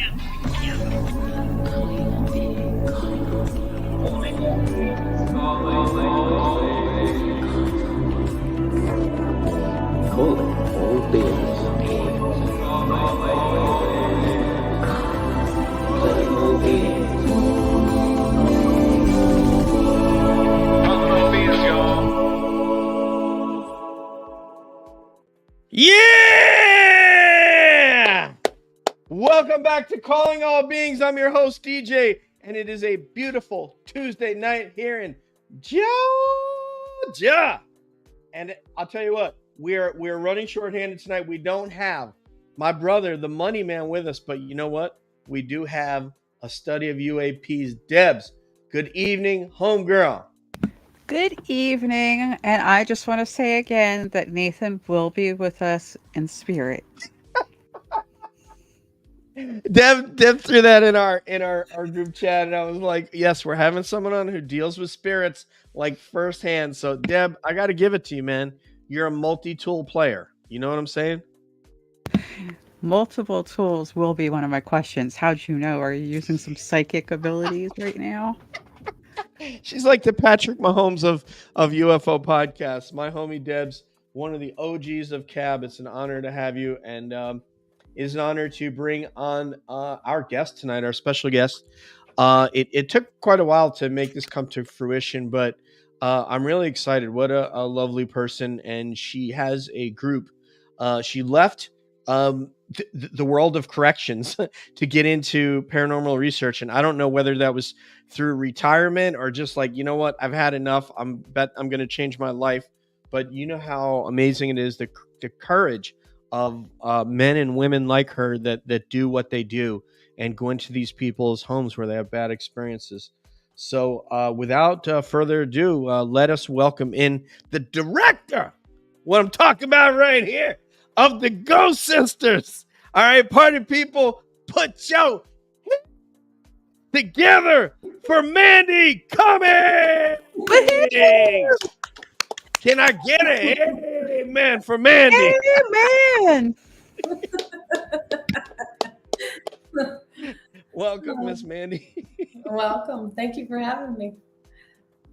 Yeah! Welcome back to Calling All Beings. I'm your host, DJ, and it is a beautiful Tuesday night here in Georgia. And I'll tell you what, we're running shorthanded tonight. We don't have my brother, the money man, with us, but you know what? We do have a study of UAPs. Debs, good evening, homegirl. Good evening, and I just want to say again that Nathan will be with us in spirit. Deb threw that in our group chat, and I was like, yes, we're having someone on who deals with spirits like firsthand. So Deb, I got to give it to you, man. You're a multi-tool player. You know what I'm saying? Multiple tools will be one of my questions. How'd you know? Are you using some psychic abilities right now? She's like the Patrick Mahomes of UFO podcasts. My homie Deb's one of the OGs of CAB. It's an honor to have you, and it is an honor to bring on our guest tonight, our special guest. It took quite a while to make this come to fruition, but I'm really excited. What a lovely person, and she has a group. She left the world of corrections to get into paranormal research, and I don't know whether that was through retirement or just like, you know what, I've had enough. I'm going to change my life. But you know how amazing it is, the courage of men and women like her that do what they do and go into these people's homes where they have bad experiences. So without further ado, let us welcome in the director, what I'm talking about right here, of the Ghost Sisters. All right, party people, put your together for Mandy Cummings. Can I get an amen for Mandy? Amen. Welcome, Miss Mandy. Welcome. Thank you for having me.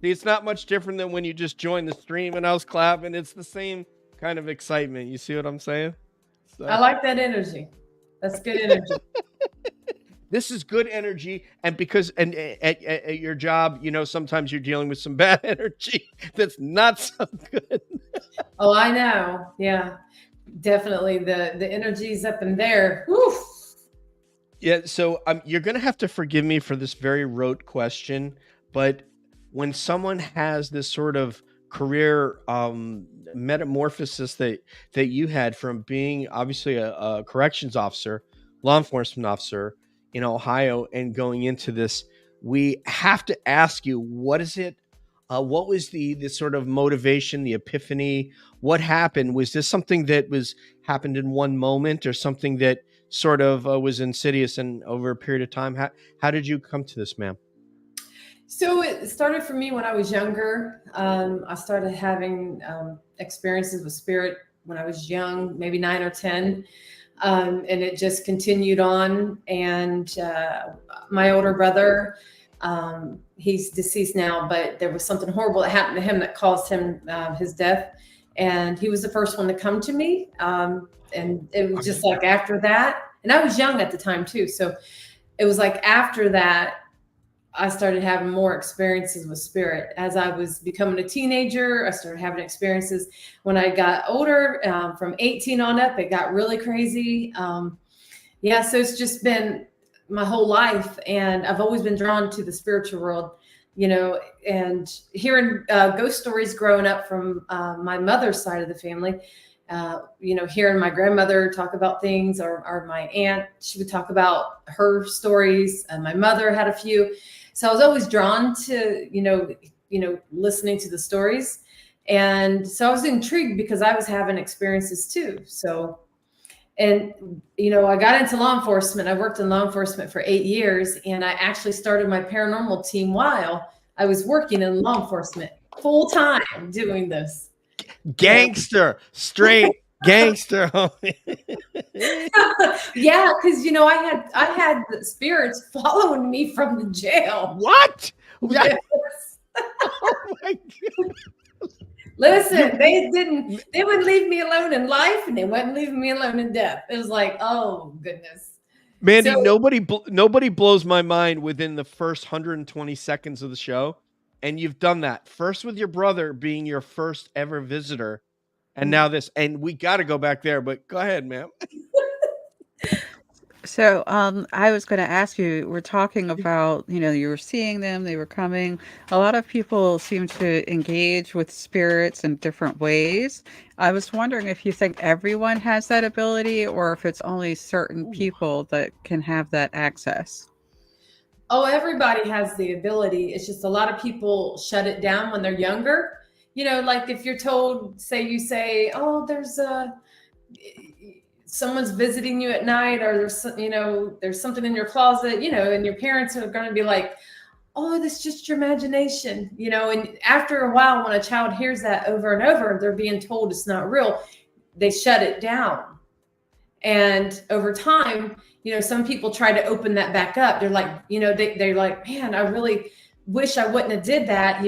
It's not much different than when you just joined the stream and I was clapping. It's the same kind of excitement. You see what I'm saying? So. I like that energy. That's good energy. This is good energy, and because at your job, you know, sometimes you're dealing with some bad energy that's not so good. Oh, I know. Yeah, definitely. The energy's up in there. Whew. Yeah, so you're going to have to forgive me for this very rote question, but when someone has this sort of career metamorphosis that you had from being obviously a corrections officer, law enforcement officer in Ohio, and going into this, we have to ask you, what is it? What was the sort of motivation, the epiphany? What happened? Was this something that happened in one moment, or something that sort of was insidious and over a period of time? How did you come to this, ma'am? So it started for me when I was younger. I started having experiences with spirit when I was young, maybe 9 or 10. And it just continued on. And my older brother, he's deceased now, but there was something horrible that happened to him that caused him his death. And he was the first one to come to me. And it was just like after that, and I was young at the time too. So it was like after that, I started having more experiences with spirit. As I was becoming a teenager, I started having experiences. When I got older, from 18 on up, it got really crazy. So it's just been my whole life. And I've always been drawn to the spiritual world, you know, and hearing ghost stories growing up from my mother's side of the family, hearing my grandmother talk about things, or my aunt, she would talk about her stories. And my mother had a few. So I was always drawn to, listening to the stories. And so I was intrigued because I was having experiences too. So, and, I got into law enforcement. I worked in law enforcement for 8 years, and I actually started my paranormal team while I was working in law enforcement full time doing this. Gangster, straight Gangster. Yeah, because I had the spirits following me from the jail. What? Yes. Oh my God. Listen, they would leave me alone in life and they wouldn't leave me alone in death. It was like, oh goodness. Mandy, So nobody blows my mind within the first 120 seconds of the show. And you've done that first with your brother being your first ever visitor. And now this, and we got to go back there, but go ahead, ma'am. So, I was going to ask you, we're talking about, you were seeing them, they were coming. A lot of people seem to engage with spirits in different ways. I was wondering if you think everyone has that ability or if it's only certain people that can have that access. oh, everybody has the ability. It's just a lot of people shut it down when they're younger. Like if you're told, you say, oh, there's someone's visiting you at night, or there's something in your closet, and your parents are going to be like, oh, that's just your imagination, and after a while, when a child hears that over and over, they're being told it's not real, they shut it down. And over time, some people try to open that back up. They're like, they're like, man, I really wish I wouldn't have did that,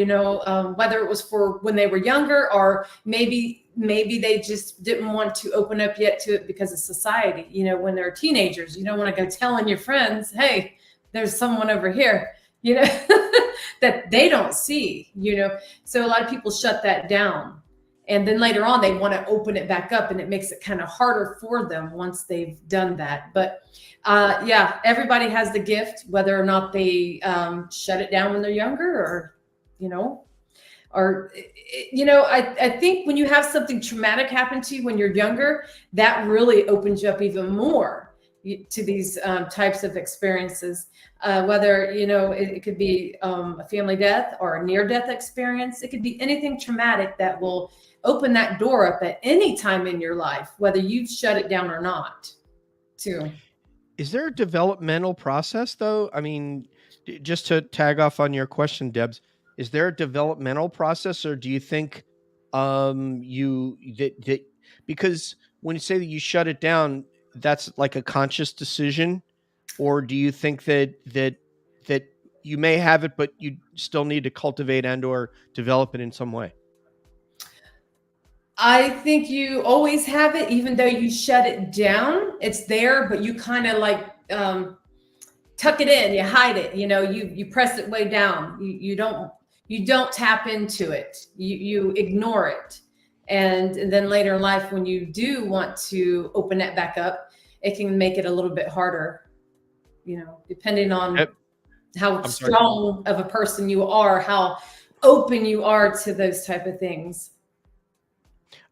whether it was for when they were younger, or maybe they just didn't want to open up yet to it because of society. When they're teenagers, you don't want to go telling your friends, hey, there's someone over here, that they don't see, so a lot of people shut that down. And then later on, they want to open it back up, and it makes it kind of harder for them once they've done that. But yeah, everybody has the gift, whether or not they shut it down when they're younger, I think when you have something traumatic happen to you when you're younger, that really opens you up even more to these types of experiences. Whether, it could be a family death or a near-death experience. It could be anything traumatic that will open that door up at any time in your life, whether you've shut it down or not, too. Is there a developmental process, though? I mean, just to tag off on your question, Debs, is there a developmental process, or do you think because when you say that you shut it down, that's like a conscious decision, or do you think that you may have it, but you still need to cultivate and or develop it in some way? I think you always have it, even though you shut it down. It's there, but you kind of like tuck it in, you hide it. You press it way down. You don't tap into it. You ignore it, and then later in life, when you do want to open that back up, it can make it a little bit harder. Depending on how strong of a person you are, how open you are to those type of things.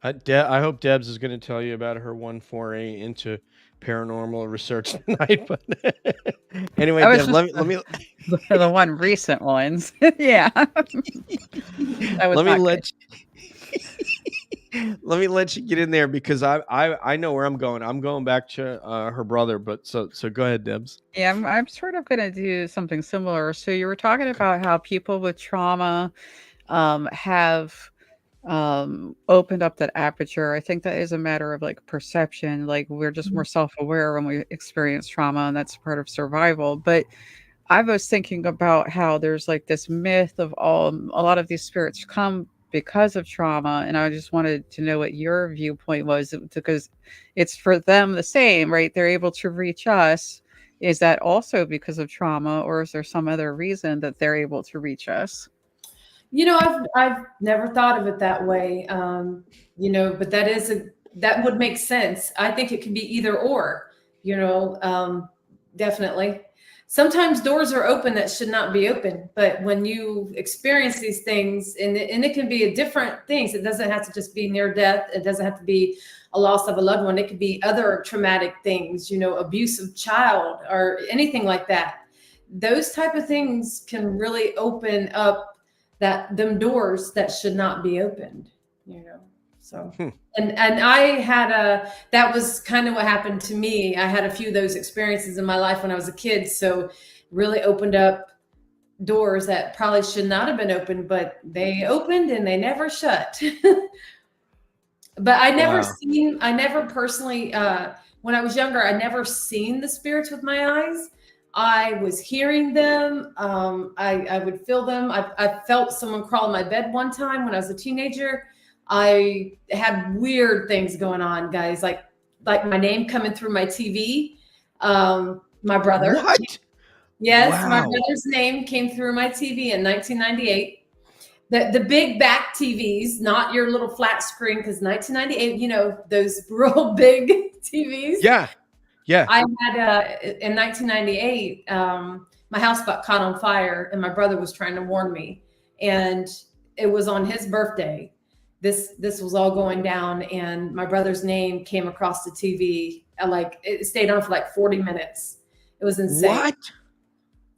I hope Debs is going to tell you about her one foray into paranormal research tonight. But anyway, Deb, let me the one recent ones. Yeah. Let me let you get in there, because I know where I'm going. I'm going back to her brother, but so go ahead, Debs. Yeah, I'm sort of going to do something similar. So you were talking about how people with trauma have opened up that aperture. I think that is a matter of like perception. Like we're just more self-aware when we experience trauma, and that's part of survival. But I was thinking about how there's like this myth of a lot of these spirits come because of trauma, and I just wanted to know what your viewpoint was, because it's for them the same, right? They're able to reach us. Is that also because of trauma, or is there some other reason that they're able to reach us? I've never thought of it that way. But that would make sense. I think it can be either or, definitely. Sometimes doors are open that should not be open, but when you experience these things, and it can be different things. It doesn't have to just be near death. It doesn't have to be a loss of a loved one. It could be other traumatic things, abusive child or anything like that. Those type of things can really open up them doors that should not be opened, so. And I had that was kind of what happened to me. I had a few of those experiences in my life when I was a kid. So really opened up doors that probably should not have been opened, but they opened and they never shut. But I Wow. never personally, when I was younger, I never seen the spirits with my eyes. I was hearing them. I would feel them. I felt someone crawl in my bed one time when I was a teenager. I had weird things going on, guys, like my name coming through my TV. My brother, What? yes, my Wow. brother's name came through my TV in 1998. The big back TVs, not your little flat screen, because 1998, those real big TVs. Yeah. Yeah. I had in 1998, my house got caught on fire, and my brother was trying to warn me, and it was on his birthday. This was all going down, and my brother's name came across the TV. Like it stayed on for like 40 minutes. It was insane. What?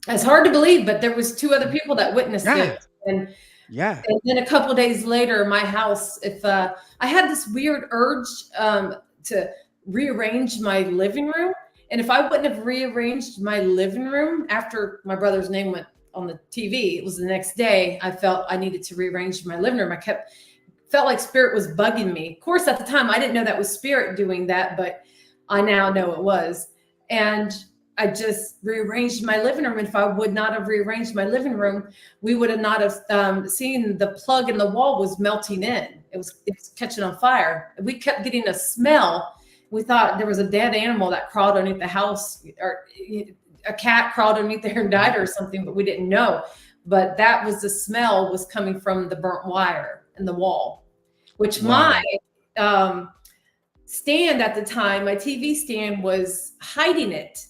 It's hard to believe, but there was two other people that witnessed Yeah. it, and Yeah. then a couple of days later, my house, if I had this weird urge to rearrange my living room. And if I wouldn't have rearranged my living room after my brother's name went on the TV, it was the next day, I felt I needed to rearrange my living room. Felt like spirit was bugging me. Of course, at the time, I didn't know that was spirit doing that, but I now know it was. And I just rearranged my living room. And if I would not have rearranged my living room, we would have not have seen the plug in the wall was melting in. It was catching on fire. We kept getting a smell. We thought there was a dead animal that crawled underneath the house, or a cat crawled underneath there and died or something, but we didn't know. But that was the smell was coming from the burnt wire in the wall, which Wow. my stand at the time, my TV stand, was hiding it.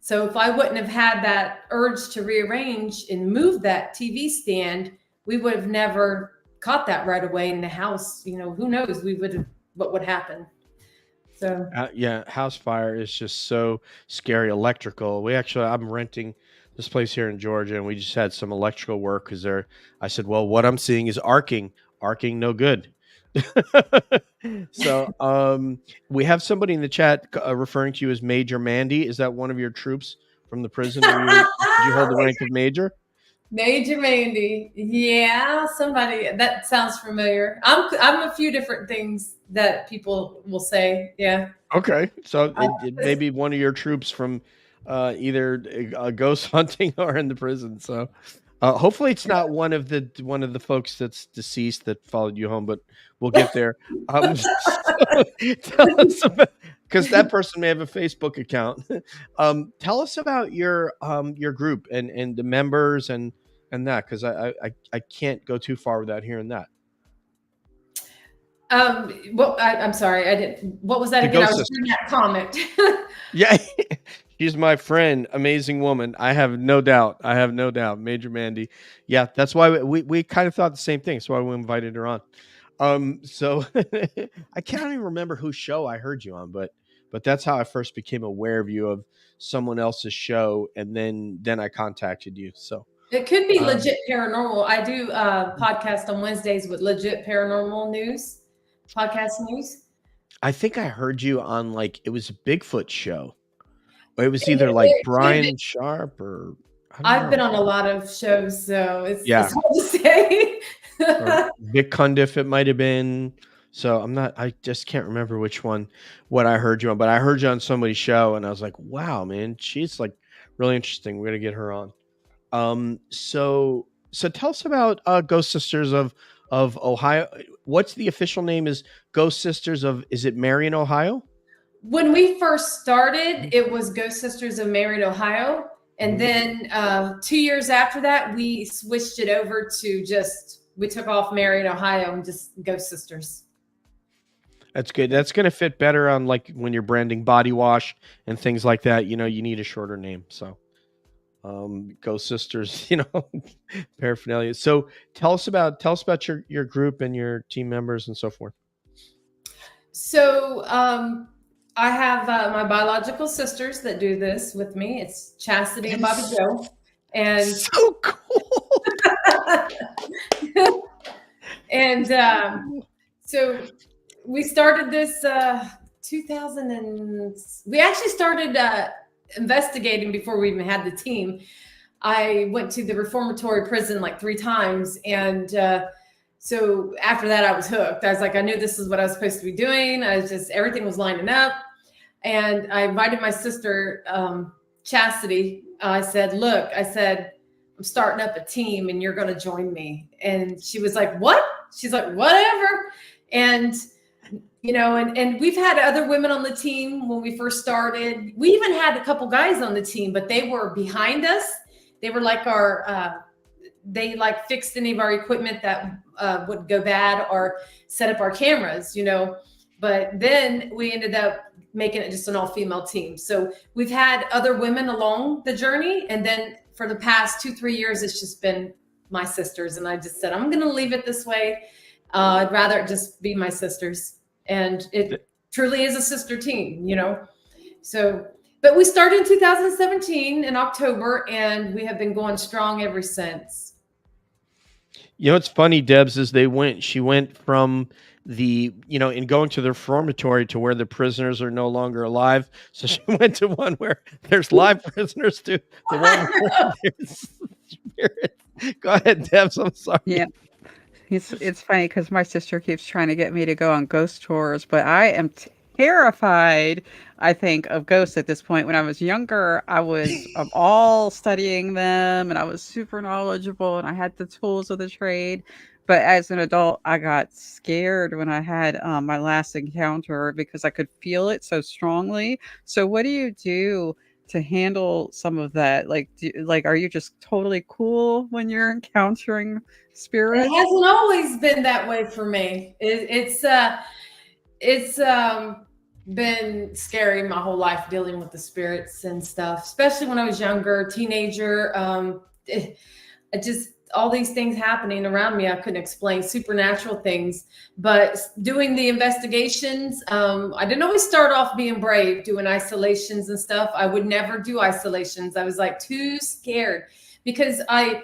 So if I wouldn't have had that urge to rearrange and move that TV stand, we would have never caught that right away in the house. Who knows? What would happen? So Yeah, house fire is just so scary. Electrical. I'm renting this place here in Georgia, and we just had some electrical work because I said, well, what I'm seeing is arcing. Arcing, no good. So, we have somebody in the chat referring to you as Major Mandy. Is that one of your troops from the prison? Did you hold the rank of major? Major Mandy, yeah, somebody that sounds familiar. I'm a few different things that people will say. Yeah. Okay, so it may This- be one of your troops from either ghost hunting or in the prison. So hopefully it's not one of the folks that's deceased that followed you home, but we'll get there. So tell us about, because that person may have a Facebook account. Tell us about your group and the members and that, because I can't go too far without hearing that. Well, I'm sorry, I didn't. What was that The again? I Ghost was reading Sisters. that comment. Yeah, she's my friend, amazing woman. I have no doubt. Major Mandy. Yeah, that's why we kind of thought the same thing. That's why we invited her on. So I can't even remember whose show I heard you on, but that's how I first became aware of you, of someone else's show, and then I contacted you. So It could be um, legit paranormal. I do podcast on Wednesdays with legit paranormal news, podcast news. I think I heard you on, like, it was a Bigfoot show. Or it was either like It could be. Brian Sharp or I don't I've been know. on a lot of shows, so Yeah, it's hard to say. or Vic Cundiff it might have been. So I just can't remember what I heard you on, but I heard you on somebody's show and I was like, wow, man, she's like really interesting. We're gonna get her on. So tell us about Ghost Sisters of Ohio. What's the official name? Is Ghost Sisters of, is it Marion, Ohio? When we first started, it was Ghost Sisters of Marion, Ohio. And then 2 years after that, we switched it over to we took off Marion, Ohio, and just Ghost Sisters. That's good. That's going to fit better on, like, when you're branding body wash and things like that. You need a shorter name. So, Ghost Sisters, paraphernalia. So tell us about your group and your team members and so forth. So I have my biological sisters that do this with me. It's Chastity and Bobby Joe. And so cool. And so we started this 2000 and we actually started investigating before we even had the team. I went to the reformatory prison like 3 times and So after that, I was hooked. I was like, I knew this is what I was supposed to be doing. Everything was lining up. And I invited my sister, Chastity. I said, look, I'm starting up a team and you're going to join me. And she was like, what? She's like, whatever. And, and we've had other women on the team when we first started. We even had a couple guys on the team, but they were behind us. They were like they like fixed any of our equipment that would go bad or set up our cameras, But then we ended up making it just an all-female team. So we've had other women along the journey. And then for the past 2-3 years, it's just been my sisters. And I just said, I'm going to leave it this way. I'd rather it just be my sisters. And it truly is a sister team, So, but we started in 2017 in October, and we have been going strong ever since. It's funny, Debs, is she went from in going to the reformatory to where the prisoners are no longer alive. So she went to one where there's live prisoners to the one where there's spirit. Go ahead, Debs. I'm sorry. Yeah. It's funny because my sister keeps trying to get me to go on ghost tours, but I am terrified, I think, of ghosts at this point. When I was younger, I was all studying them and I was super knowledgeable and I had the tools of the trade. But as an adult, I got scared when I had my last encounter because I could feel it so strongly. So what do you do to handle some of that? Like, are you just totally cool when you're encountering spirits? It hasn't always been that way for me. It's been scary my whole life dealing with the spirits and stuff, especially when I was younger, teenager. All these things happening around me, I couldn't explain, supernatural things. But doing the investigations, I didn't always start off being brave, doing isolations and stuff. I would never do isolations. I was like too scared because I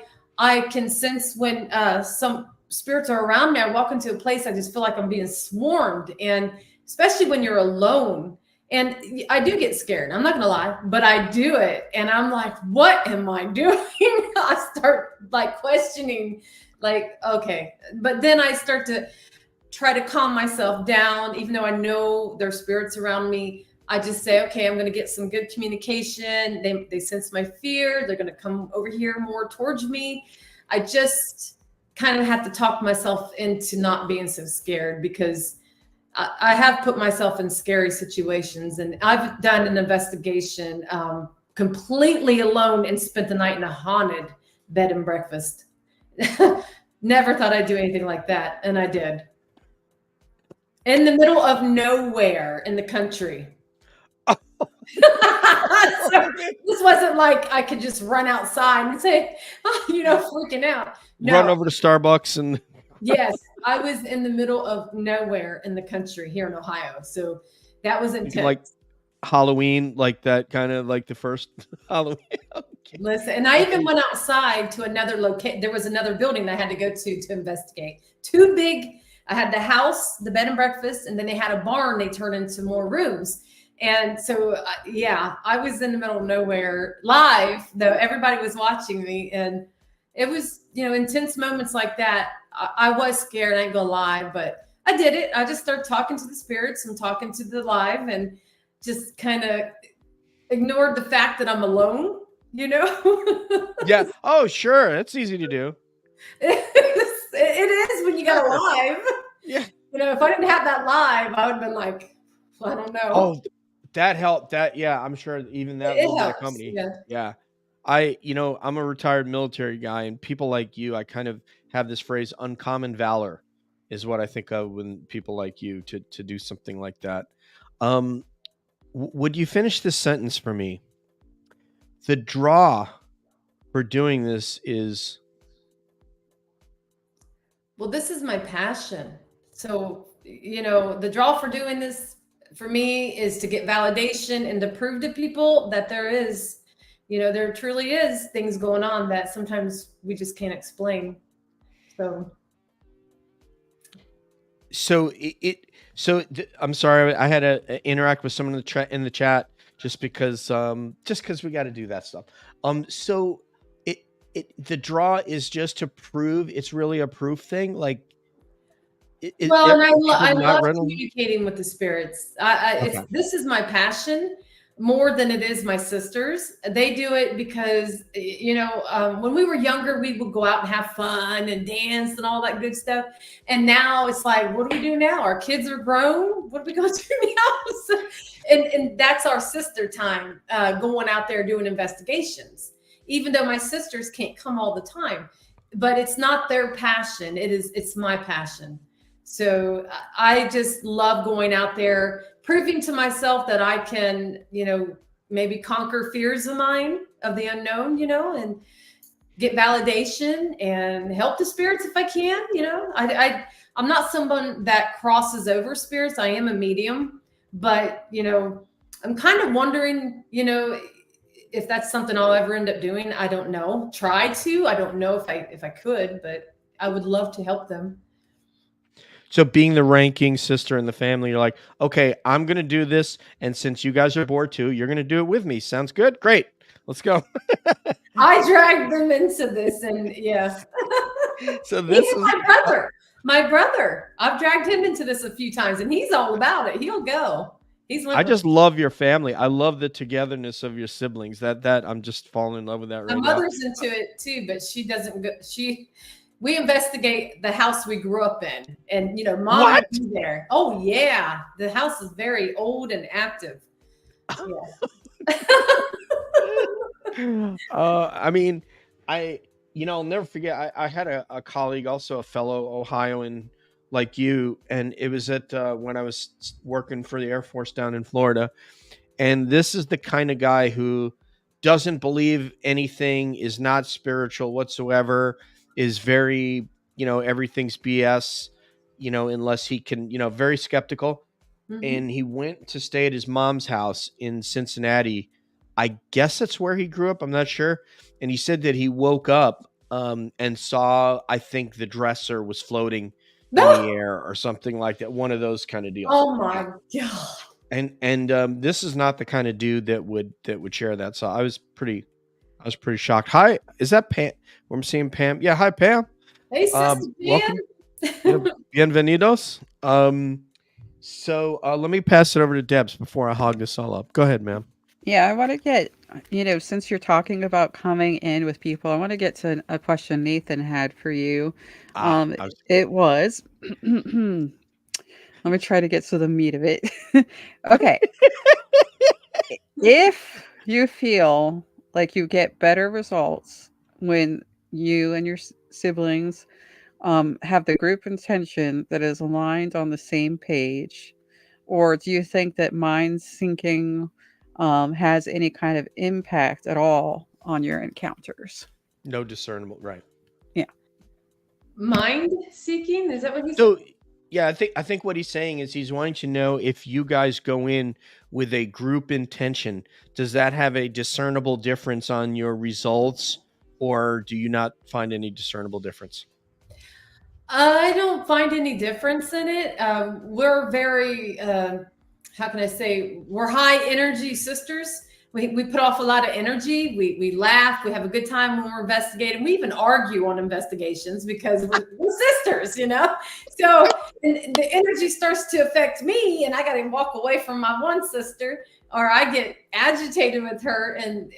can sense when some spirits are around me. I walk into a place, I just feel like I'm being swarmed, and especially when you're alone. And I do get scared. I'm not going to lie, but I do it. And I'm like, what am I doing? I start like questioning, like, okay. But then I start to try to calm myself down, even though I know there's spirits around me. I just say, okay, I'm going to get some good communication. They sense my fear. They're going to come over here more towards me. I just kind of have to talk myself into not being so scared because I have put myself in scary situations, and I've done an investigation completely alone and spent the night in a haunted bed and breakfast. Never thought I'd do anything like that, and I did. In the middle of nowhere in the country. So this wasn't like I could just run outside and say, freaking out. No. Run over to Starbucks and... Yes, I was in the middle of nowhere in the country here in Ohio. So that was intense. Like Halloween, like that kind of like the first Halloween. Okay. Listen, and I even went outside to another location. There was another building I had to go to investigate. Too big. I had the house, the bed and breakfast, and then they had a barn they turned into more rooms. And so, I was in the middle of nowhere live, though everybody was watching me. And it was, intense moments like that. I was scared, I ain't gonna lie, but I did it. I just started talking to the spirits and talking to the live and just kind of ignored the fact that I'm alone, Yeah. Oh, sure. That's easy to do. It is when you got a live. Yeah. If I didn't have that live, I would have been like, I don't know. Oh, that helped. I'm sure even that little bit of company. Yeah. I'm a retired military guy, and people like you, I kind of have this phrase, uncommon valor is what I think of when people like you to do something like that. Would you finish this sentence for me? The draw for doing this is... Well, this is my passion. So, the draw for doing this for me is to get validation and to prove to people that there is, there truly is things going on that sometimes we just can't explain. So I'm sorry, I had to interact with someone in the chat just because we got to do that stuff. So the draw is just to prove, it's really a proof thing. Like Well, and People I not love read them? communicating with the spirits. Okay. This is my passion more than it is my sisters. They do it because, when we were younger, we would go out and have fun and dance and all that good stuff. And now it's like, what do we do now? Our kids are grown. What are we going to do now? And that's our sister time, going out there doing investigations. Even though my sisters can't come all the time, but it's not their passion. It's my passion. So I just love going out there, proving to myself that I can, maybe conquer fears of mine of the unknown, and get validation and help the spirits if I can. I'm not someone that crosses over spirits. I am a medium, but I'm kind of wondering, if that's something I'll ever end up doing. I don't know. Try to. I don't know if I could, but I would love to help them. So being the ranking sister in the family, you're like, okay, I'm going to do this. And since you guys are bored too, you're going to do it with me. Sounds good. Great. Let's go. I dragged them into this, and yeah. So this Even is my brother. I've dragged him into this a few times, and he's all about it. He'll go. I just love your family. I love the togetherness of your siblings. That I'm just falling in love with that right My now. mother's into it too, but she doesn't go. We investigate the house we grew up in, and mom would be there. Oh yeah, the house is very old and active. Yeah. I mean, I'll never forget. I had a colleague, also a fellow Ohioan like you, and it was at when I was working for the Air Force down in Florida. And this is the kind of guy who doesn't believe anything, is not spiritual whatsoever, is very, everything's BS, unless he can, very skeptical. Mhm. And he went to stay at his mom's house in Cincinnati. I guess that's where he grew up. I'm not sure. And he said that he woke up and saw, I think the dresser was floating in the air or something like that. One of those kind of deals. Oh my God. And this is not the kind of dude that would share that. So I was pretty shocked. Hi, is that Pam? I'm seeing Pam. Yeah, hi Pam. Hey, sister Welcome. Bienvenidos. So let me pass it over to Debs before I hog this all up. Go ahead, ma'am. Yeah, I want to get, since you're talking about coming in with people, I want to get to a question Nathan had for you. It was, let me try to get to the meat of it. Okay. If you feel like you get better results when you and your siblings have the group intention that is aligned on the same page, or do you think that mind syncing has any kind of impact at all on your encounters? No discernible, right? Yeah. Mind seeking? Is that what he said? So yeah, I think what he's saying is he's wanting to know if you guys go in with a group intention, does that have a discernible difference on your results, or do you not find any discernible difference? I don't find any difference in it. We're very, how can I say, we're high energy sisters. We put off a lot of energy. We laugh. We have a good time when we're investigating. We even argue on investigations because we're sisters, So and the energy starts to affect me, and I got to walk away from my one sister, or I get agitated with her. And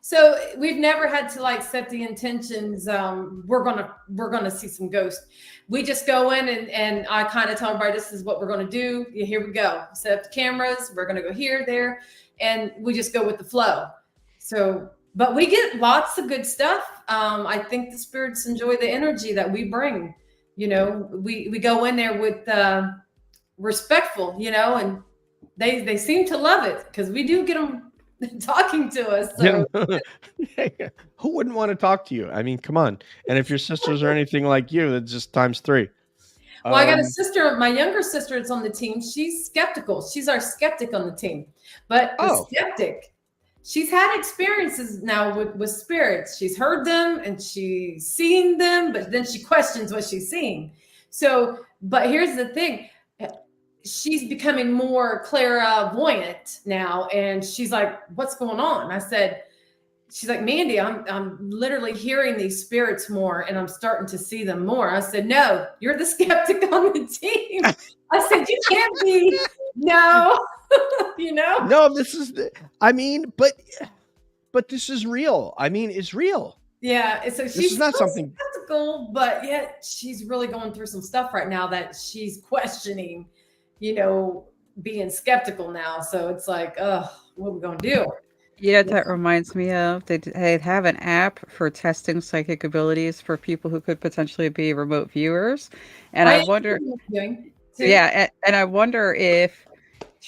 so we've never had to set the intentions. We're gonna see some ghosts. We just go in and I kind of tell everybody, this is what we're gonna do. Yeah, here we go. Set up the cameras. We're gonna go here, there, and we just go with the flow. So, but we get lots of good stuff. I think the spirits enjoy the energy that we bring. We go in there with respectful, and they seem to love it because we do get them talking to us. So. Who wouldn't want to talk to you? I mean, come on. And if your sisters are anything like you, that's just times 3. Well, I got a sister, my younger sister is on the team. She's skeptical. She's our skeptic on the team. But the skeptic, she's had experiences now with spirits. She's heard them and she's seen them, but then she questions what she's seeing. So, but here's the thing. She's becoming more clairvoyant now. And she's like, what's going on? I said, she's like, Mandy, I'm literally hearing these spirits more, and I'm starting to see them more. I said, no, you're the skeptic on the team. I said, you can't be. No, No, this is I mean, but this is real. I mean, it's real. Yeah, and so This she's is not still something. skeptical, but yet she's really going through some stuff right now that she's questioning, being skeptical now. So it's like, what are we gonna do? Yeah, that reminds me of they have an app for testing psychic abilities for people who could potentially be remote viewers, and I I wonder, am doing too. yeah, and I wonder if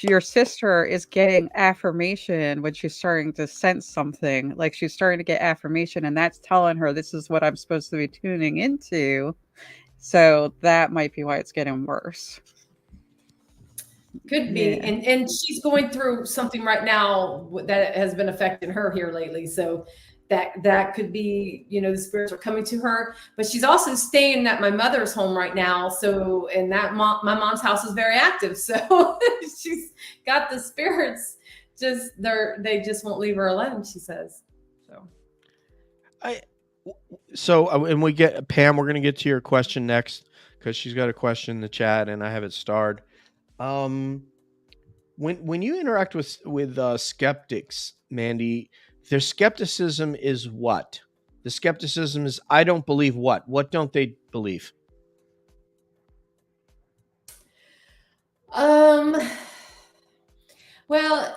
your sister is getting affirmation when she's starting to sense something, like she's starting to get affirmation, and that's telling her this is what I'm supposed to be tuning into. So that might be why it's getting worse. Could be, Yeah. and she's going through something right now that has been affecting her here lately. So that could be, the spirits are coming to her. But she's also staying at my mother's home right now. So, and my mom's house is very active. So she's got the spirits. They just won't leave her alone, she says. And we get Pam. We're gonna get to your question next because she's got a question in the chat, and I have it starred. When you interact with skeptics, Mandy, their skepticism is what? The skepticism is I don't believe what? What don't they believe? Well,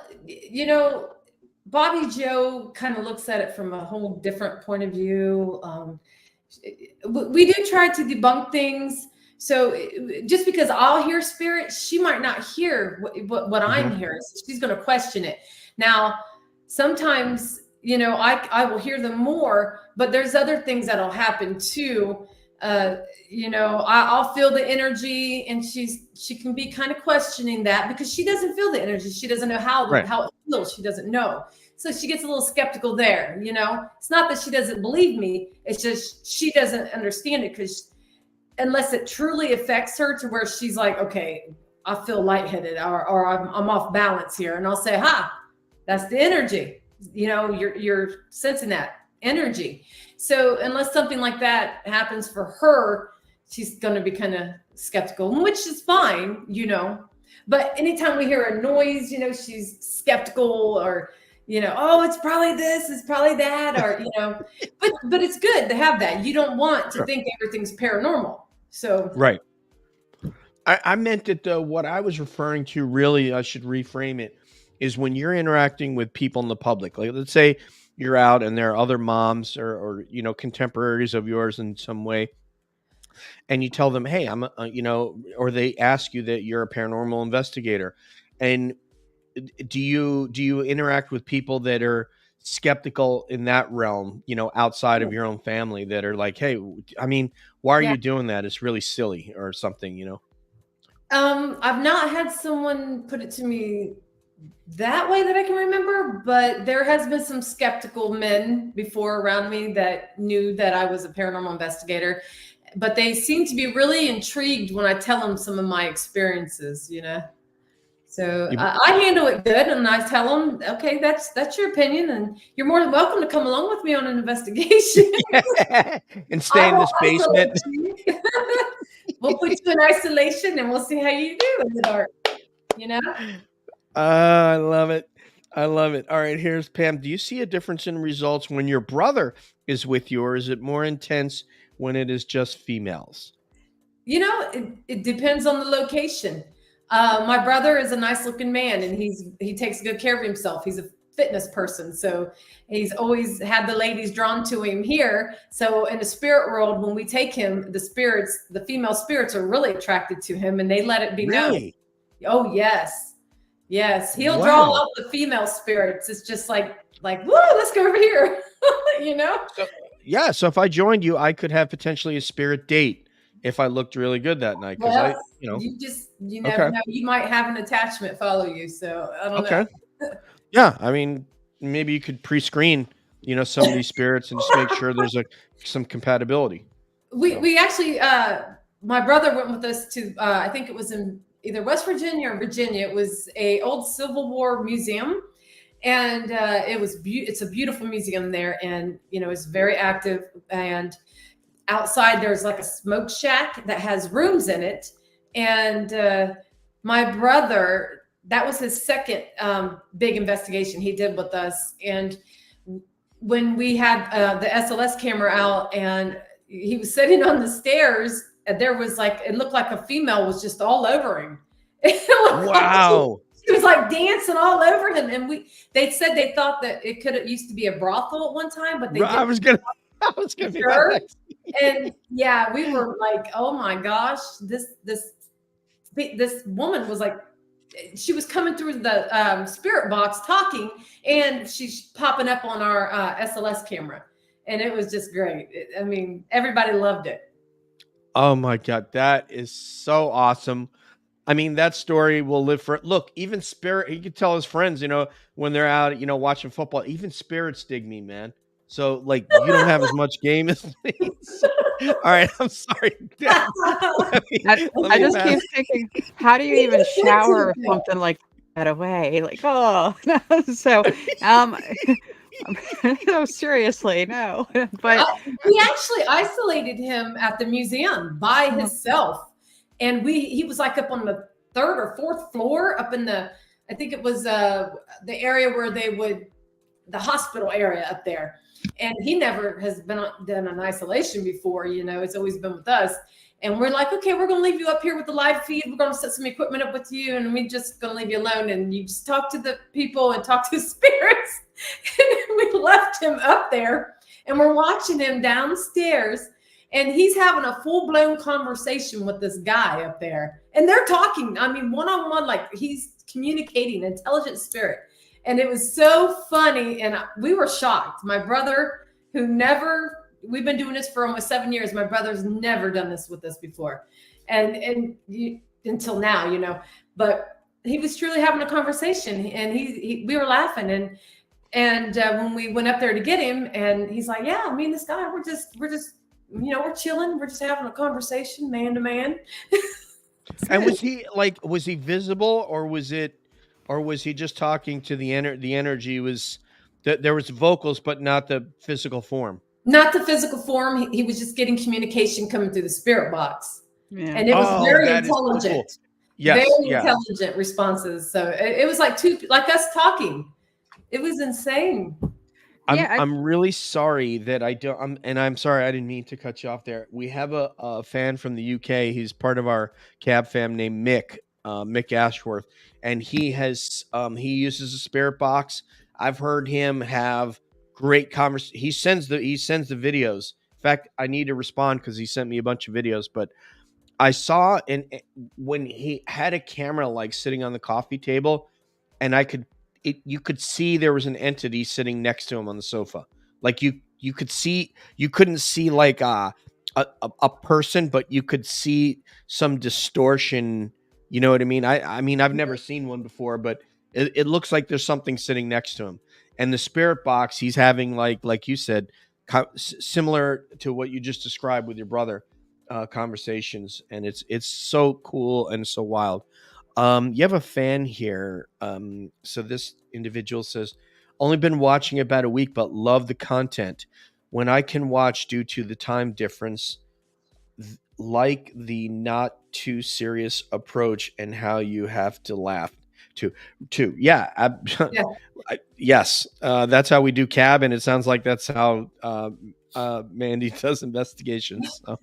Bobby Joe kind of looks at it from a whole different point of view. We do try to debunk things. So just because I'll hear spirit, she might not hear what I'm hearing. So she's going to question it. Now, sometimes, I will hear them more, but there's other things that'll happen too. I'll feel the energy, and she can be kind of questioning that because she doesn't feel the energy. She doesn't know how it feels. She doesn't know. So she gets a little skeptical there. It's not that she doesn't believe me. It's just she doesn't understand it because unless it truly affects her to where she's like, okay, I feel lightheaded or I'm off balance here. And I'll say, that's the energy. You're sensing that energy. So unless something like that happens for her, she's going to be kind of skeptical, which is fine, But anytime we hear a noise, she's skeptical or, it's probably this, it's probably that, or, but it's good to have that. You don't want to think everything's paranormal. So right. I meant that what I was referring to, really, I should reframe it, is when you're interacting with people in the public. Like, let's say you're out and there are other moms or contemporaries of yours in some way, and you tell them, hey, I'm or they ask you that you're a paranormal investigator. And do you interact with people that are skeptical in that realm, outside of your own family, that are like, hey, I mean, why are you doing that? It's really silly or something, I've not had someone put it to me that way that I can remember, but there has been some skeptical men before around me that knew that I was a paranormal investigator, but they seem to be really intrigued when I tell them some of my experiences, So I handle it good, and I tell them, okay, that's your opinion, and you're more than welcome to come along with me on an investigation. And stay in this basement. We'll put you in isolation, and we'll see how you do in the dark. I love it. I love it. All right, here's Pam. Do you see a difference in results when your brother is with you, or is it more intense when it is just females? It depends on the location. My brother is a nice looking man, and he takes good care of himself. He's a fitness person. So he's always had the ladies drawn to him here. So in the spirit world, when we take him, the female spirits are really attracted to him, and they let it be known. Oh, yes. Yes. He'll draw out the female spirits. It's just like, woo, let's go over here. So if I joined you, I could have potentially a spirit date if I looked really good that night. Because you never know. You might have an attachment follow you. So I don't know. Yeah. I mean, maybe you could pre-screen, some of these spirits and just make sure there's some compatibility. We actually, my brother went with us to, I think it was in either West Virginia or Virginia. It was a old Civil War museum. And it's a beautiful museum there, and it's very active. And outside there's like a smoke shack that has rooms in it. And my brother, that was his second big investigation he did with us. And when we had the SLS camera out, and he was sitting on the stairs, and there was like, it looked like a female was just all over him. Wow. She was like dancing all over him. And they said they thought that it could have used to be a brothel at one time, but they I was gonna be sure. And yeah, we were like, oh my gosh, this woman was like, she was coming through the spirit box talking, and she's popping up on our SLS camera, and it was just great. I mean, everybody loved it. Oh my God, that is so awesome. I mean, that story will live for. Look, even spirit. He could tell his friends, when they're out, watching football. Even spirits dig me, man. So, like, you don't have as much game as me. So, all right, I'm sorry. I just keep thinking, how do you even shower something like that away? Like, oh, so, no, seriously, no. But we actually isolated him at the museum by himself, and he was like up on the 3rd or 4th floor, up in I think it was the area where the hospital area up there. And he never has done an isolation before, it's always been with us. And we're like, okay, we're going to leave you up here with the live feed. We're going to set some equipment up with you, and we're just going to leave you alone. And you just talk to the people and talk to the spirits. And we left him up there, and we're watching him downstairs, and he's having a full-blown conversation with this guy up there. And they're talking, I mean, one-on-one, like he's communicating, intelligent spirit. And it was so funny, and we were shocked. My brother, we've been doing this for almost 7 years. My brother's never done this with us before, and until now, But he was truly having a conversation, and we were laughing, and when we went up there to get him, and he's like, "Yeah, me and this guy, we're just we're chilling, we're just having a conversation, man to man." And was he visible, or was he just talking to the energy? Was that there was vocals, but not the physical form? Not the physical form. He was just getting communication coming through the spirit box. yeah. And it was very that is intelligent. cool. Yes, very intelligent responses. So it was like like us talking. It was insane. I'm really sorry that I'm sorry I didn't mean to cut you off there. We have a fan from the UK. He's part of our cab fam named Mick Ashworth, and he uses a spirit box. I've heard him have great conversation. He sends the videos. In fact, I need to respond because he sent me a bunch of videos. But I saw when he had a camera like sitting on the coffee table, and you could see there was an entity sitting next to him on the sofa. Like you couldn't see like a person, but you could see some distortion. You know what I mean? I mean, I've never seen one before, but it looks like there's something sitting next to him. And the spirit box, he's having like you said, similar to what you just described with your brother, conversations. And it's so cool and so wild. You have a fan here. So this individual says, only been watching about a week, but love the content. When I can watch due to the time difference, like the not too serious approach and how you have to laugh too. Yeah. Yes. That's how we do cab. And it sounds like that's how Mandy does investigations. So.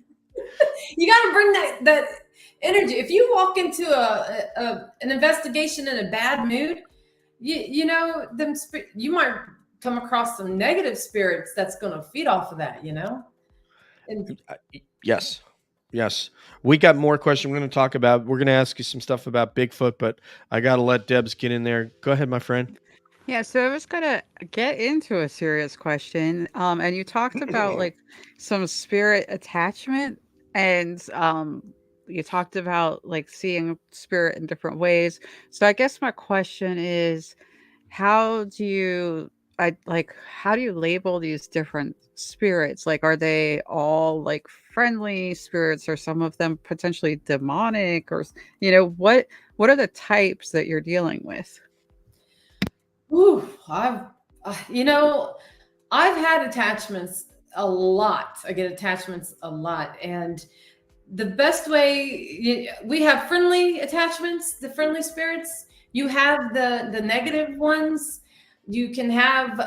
You got to bring that energy. If you walk into an investigation in a bad mood, you might come across some negative spirits that's going to feed off of that, And Yes. We got more questions we're going to ask you some stuff about Bigfoot, but I got to let Debs get in there. Go ahead, my friend. Yeah, so I was gonna get into a serious question. And you talked about like some spirit attachment, and you talked about like seeing spirit in different ways. So I guess my question is, how do you how do you label these different spirits? Like, are they all like friendly spirits, or some of them potentially demonic, or what are the types that you're dealing with? Ooh, you know, I've had attachments a lot. I get attachments a lot. And the best way, we have friendly attachments, the friendly spirits. You have the negative ones. You can have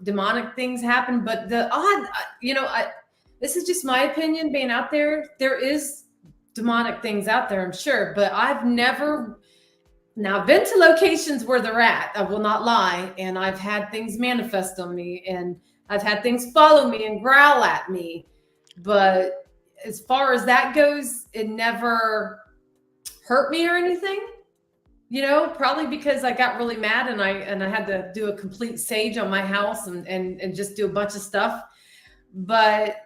demonic things happen, but the odd, this is just my opinion being out there. There is demonic things out there, I'm sure, but I've never now I've been to locations where they're at. I will not lie, and I've had things manifest on me, and I've had things follow me and growl at me. But as far as that goes, it never hurt me or anything. Probably because I got really mad and I had to do a complete sage on my house and just do a bunch of stuff. But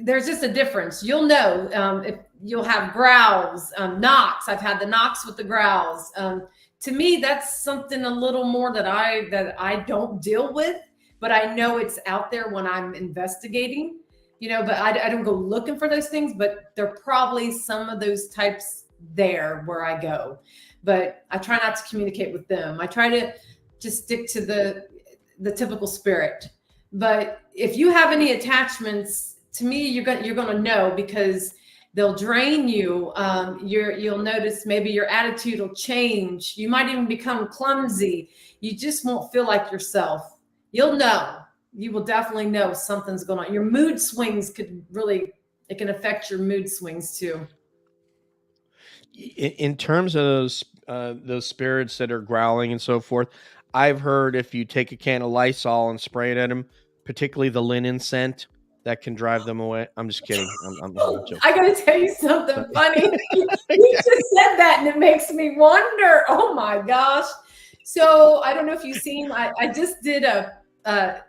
there's just a difference. You'll know if you'll have growls, knocks. I've had the knocks with the growls. To me, that's something a little more that I don't deal with, but I know it's out there when I'm investigating. But I don't go looking for those things, but there are probably some of those types there where I go. But I try not to communicate with them. I try to just stick to the typical spirit. But if you have any attachments, to me, you're going to know, because they'll drain you. You'll notice maybe your attitude will change. You might even become clumsy. You just won't feel like yourself. You'll know. You will definitely know something's going on. Your mood swings it can affect your mood swings too. In terms of those spirits that are growling and so forth, I've heard if you take a can of Lysol and spray it at them, particularly the linen scent, that can drive them away. I'm just kidding. I'm joking. I got to tell you something funny. You just said that and it makes me wonder. Oh my gosh. So I don't know if you've seen, I just did an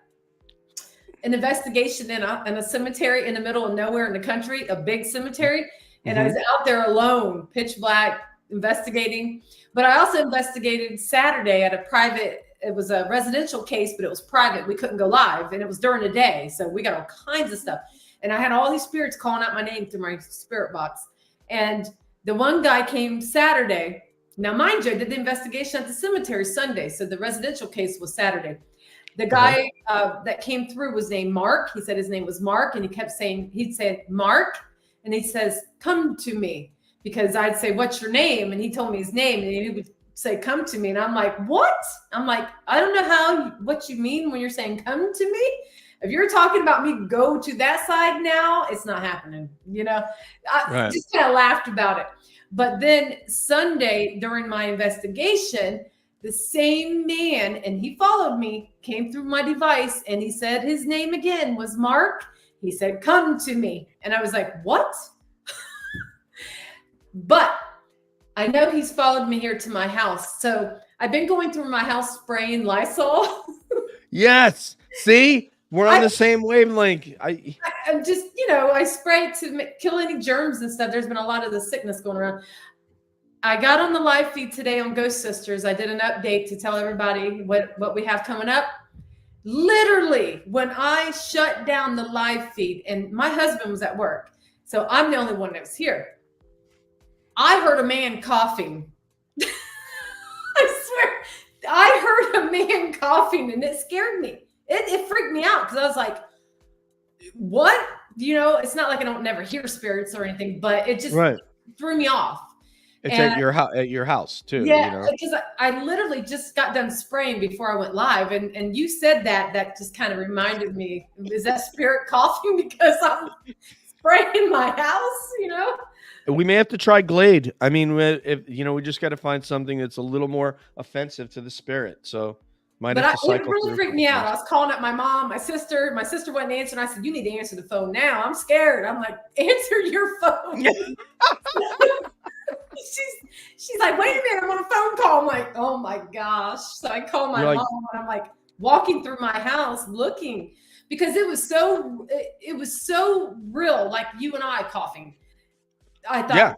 investigation in a cemetery in the middle of nowhere in the country, a big cemetery. And I was out there alone, pitch black, investigating. But I also investigated Saturday at it was a residential case, but it was private. We couldn't go live, and it was during the day. So we got all kinds of stuff. And I had all these spirits calling out my name through my spirit box. And the one guy came Saturday. Now, mind you, I did the investigation at the cemetery Sunday. So the residential case was Saturday. The guy that came through was named Mark. He said his name was Mark, and he kept saying, he'd say, Mark, and he says, come to me, because I'd say, what's your name? And he told me his name, and he would say, come to me. And I'm like, what? I'm like, I don't know what you mean when you're saying come to me. If you're talking about me go to that side now, it's not happening. I just kind of laughed about it. But then Sunday during my investigation, the same man, and he followed me, came through my device, and he said his name again was Mark. He said, come to me. And I was like, what? But I know he's followed me here to my house. So I've been going through my house spraying Lysol. Yes. See, we're on the same wavelength. I'm just, I spray it to kill any germs and stuff. There's been a lot of the sickness going around. I got on the live feed today on Ghost Sisters. I did an update to tell everybody what we have coming up. Literally, when I shut down the live feed, and my husband was at work, so I'm the only one that was here, I heard a man coughing. I swear, I heard a man coughing, and it scared me. It freaked me out, because I was like, what? It's not like I don't never hear spirits or anything, but it just threw me off. It's at your house too. Yeah, because I literally just got done spraying before I went live, and you said that just kind of reminded me. Is that spirit coughing because I'm spraying my house? We may have to try Glade. I mean, we just got to find something that's a little more offensive to the spirit. So it really freaked me out. I was calling up my mom, my sister. My sister wasn't answering. I said, "You need to answer the phone now. I'm scared." I'm like, "Answer your phone." She's like, wait a minute, I'm on a phone call. I'm like, oh my gosh. So I call my mom, and I'm like walking through my house looking, because it was so real, like you and I coughing. I thought,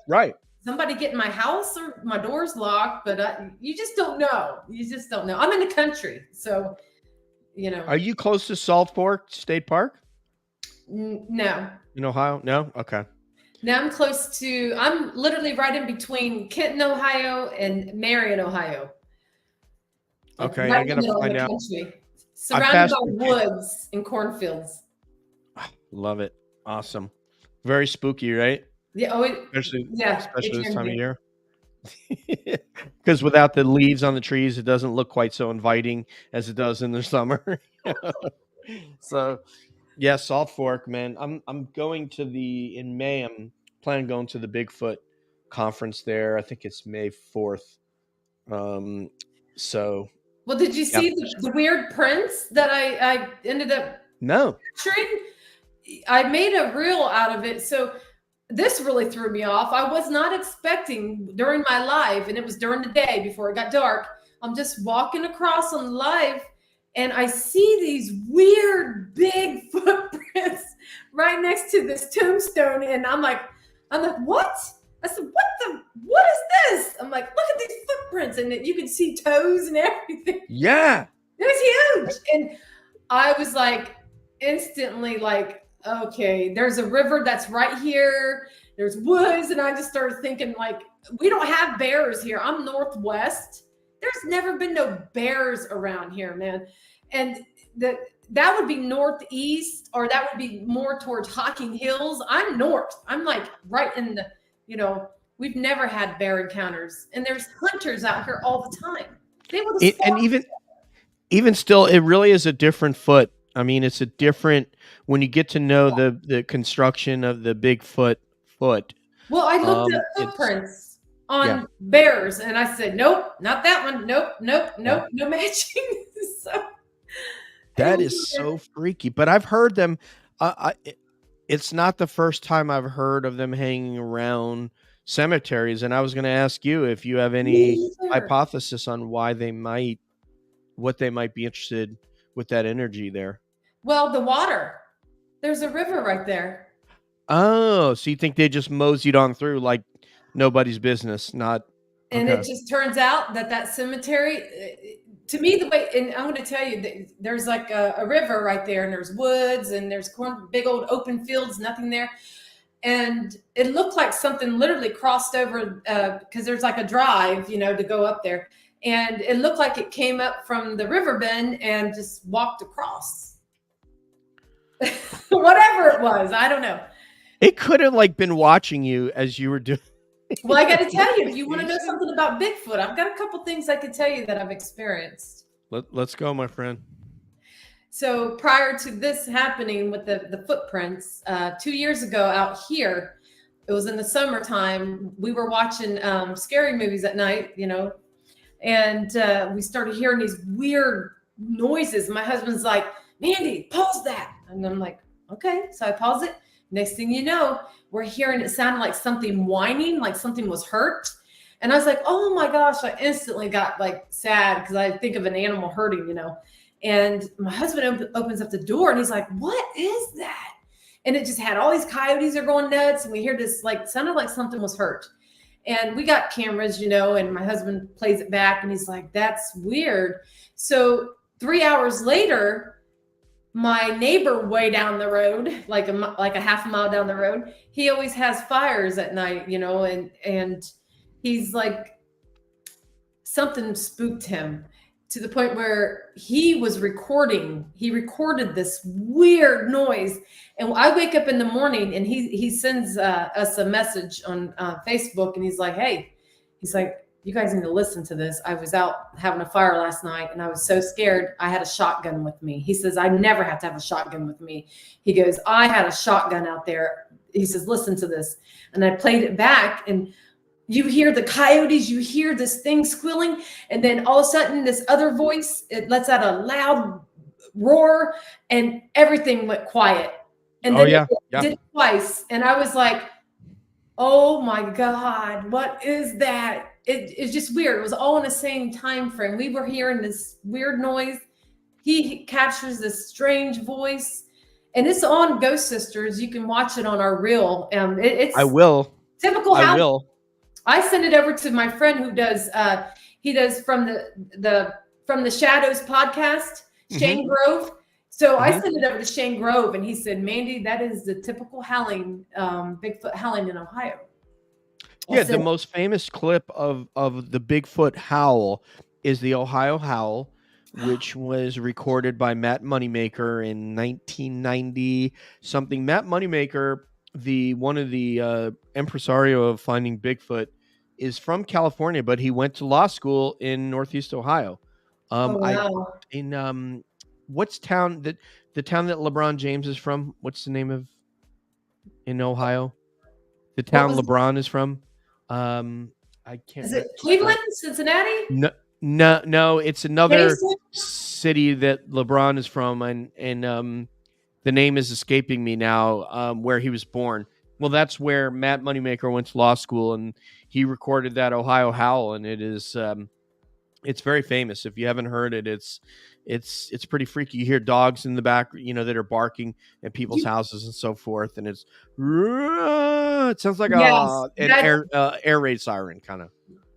somebody get in my house, or my door's locked, but you just don't know. I'm in the country, so Are you close to Salt Fork State Park? No. In Ohio? No? Okay. Now I'm literally right in between Kenton, Ohio and Marion, Ohio. like Okay, right I in the gotta middle of find the out. country, I surrounded passed by through. woods and cornfields. Love it. Awesome. Very spooky, right? Yeah, oh, Especially yeah, it especially this can time of be. year. Because without the leaves on the trees, it doesn't look quite so inviting as it does in the summer. So yeah, Salt Fork, man. I'm going to the in May. I'm planning on going to the Bigfoot conference there. I think it's May 4th. Um, so Well, did you yeah. see the weird prints that I ended up No. capturing? I made a reel out of it. So this really threw me off. I was not expecting during my live, and it was during the day before it got dark. I'm just walking across on the live, and I see these weird big footprints right next to this tombstone, and I'm like, what? I said, what is this? I'm like, look at these footprints, and you can see toes and everything. Yeah. It was huge, and I was like, instantly like, okay, there's a river that's right here. There's woods, and I just started thinking like, we don't have bears here. I'm Northwest. There's never been no bears around here, man. And that would be Northeast, or that would be more towards Hocking Hills. I'm North. I'm like right in the, we've never had bear encounters, and there's hunters out here all the time. They would have And even still, it really is a different foot. I mean, it's a different when you get to know the construction of the Bigfoot foot. Well, I looked at It's footprints on yeah. bears, and I said, nope, not that one. Nope, nope, nope, no matching. So That is so freaky. But I've heard them. It's not the first time I've heard of them hanging around cemeteries. And I was going to ask you if you have any hypothesis on what they might be interested with that energy there. Well, the water. There's a river right there. Oh, so you think they just moseyed on through like nobody's business? Not. And it just turns out that cemetery, to me, the way, and I'm going to tell you, there's like a river right there, and there's woods, and there's big old open fields, nothing there. And it looked like something literally crossed over, because there's like a drive, to go up there. And it looked like it came up from the river bend and just walked across. Whatever it was, I don't know. It could have been watching you as you were doing. Well, I got to tell you, if you want to know something about Bigfoot, I've got a couple things I could tell you that I've experienced. Let's go, my friend. So prior to this happening with the footprints, 2 years ago out here, it was in the summertime. We were watching scary movies at night, and we started hearing these weird noises. My husband's like, Mandy, pause that. And I'm like, okay. So I pause it. Next thing you know, we're hearing it sounded like something whining, like something was hurt. And I was like, oh my gosh, I instantly got sad because I think of an animal hurting, And my husband opens up the door and he's like, what is that? And it just had all these coyotes are going nuts. And we hear this, sounded like something was hurt. And we got cameras, and my husband plays it back and he's like, that's weird. So 3 hours later, my neighbor way down the road, like a half a mile down the road, he always has fires at night, and he's like, something spooked him to the point where he recorded this weird noise. And I wake up in the morning and he sends us a message on Facebook, and he's like, hey, you guys need to listen to this. I was out having a fire last night and I was so scared. I had a shotgun with me. He says, I never have to have a shotgun with me. He goes, I had a shotgun out there. He says, listen to this. And I played it back, and you hear the coyotes, you hear this thing squealing. And then all of a sudden this other voice, it lets out a loud roar, and everything went quiet. And then it did it twice. And I was like, oh my God, what is that? It's just weird. It was all in the same time frame. We were hearing this weird noise. He captures this strange voice, and it's on Ghost Sisters. You can watch it on our reel. I will. Typical. I will. I send it over to my friend who does. He does from the Shadows podcast, Shane Grove. So I sent it over to Shane Grove, and he said, Mandy, that is the typical howling, Bigfoot howling in Ohio. Yeah, the most famous clip of the Bigfoot howl is the Ohio Howl, which was recorded by Matt Moneymaker in 1990 something. Matt Moneymaker, the one of the impresario of Finding Bigfoot, is from California, but he went to law school in Northeast Ohio. Oh I wow. in what's town that the town that LeBron James is from? What's the name of in Ohio? The What town was LeBron is from? I can't is it remember. Cleveland, Cincinnati? No, no, it's another Jason? city that LeBron is from, and the name is escaping me now. Where he was born. Well, that's where Matt Moneymaker went to law school, and he recorded that Ohio Howl, and it's very famous. If you haven't heard it, it's pretty freaky. You hear dogs in the back, that are barking at people's You, houses and so forth, and it sounds like yes, an air raid siren kind of.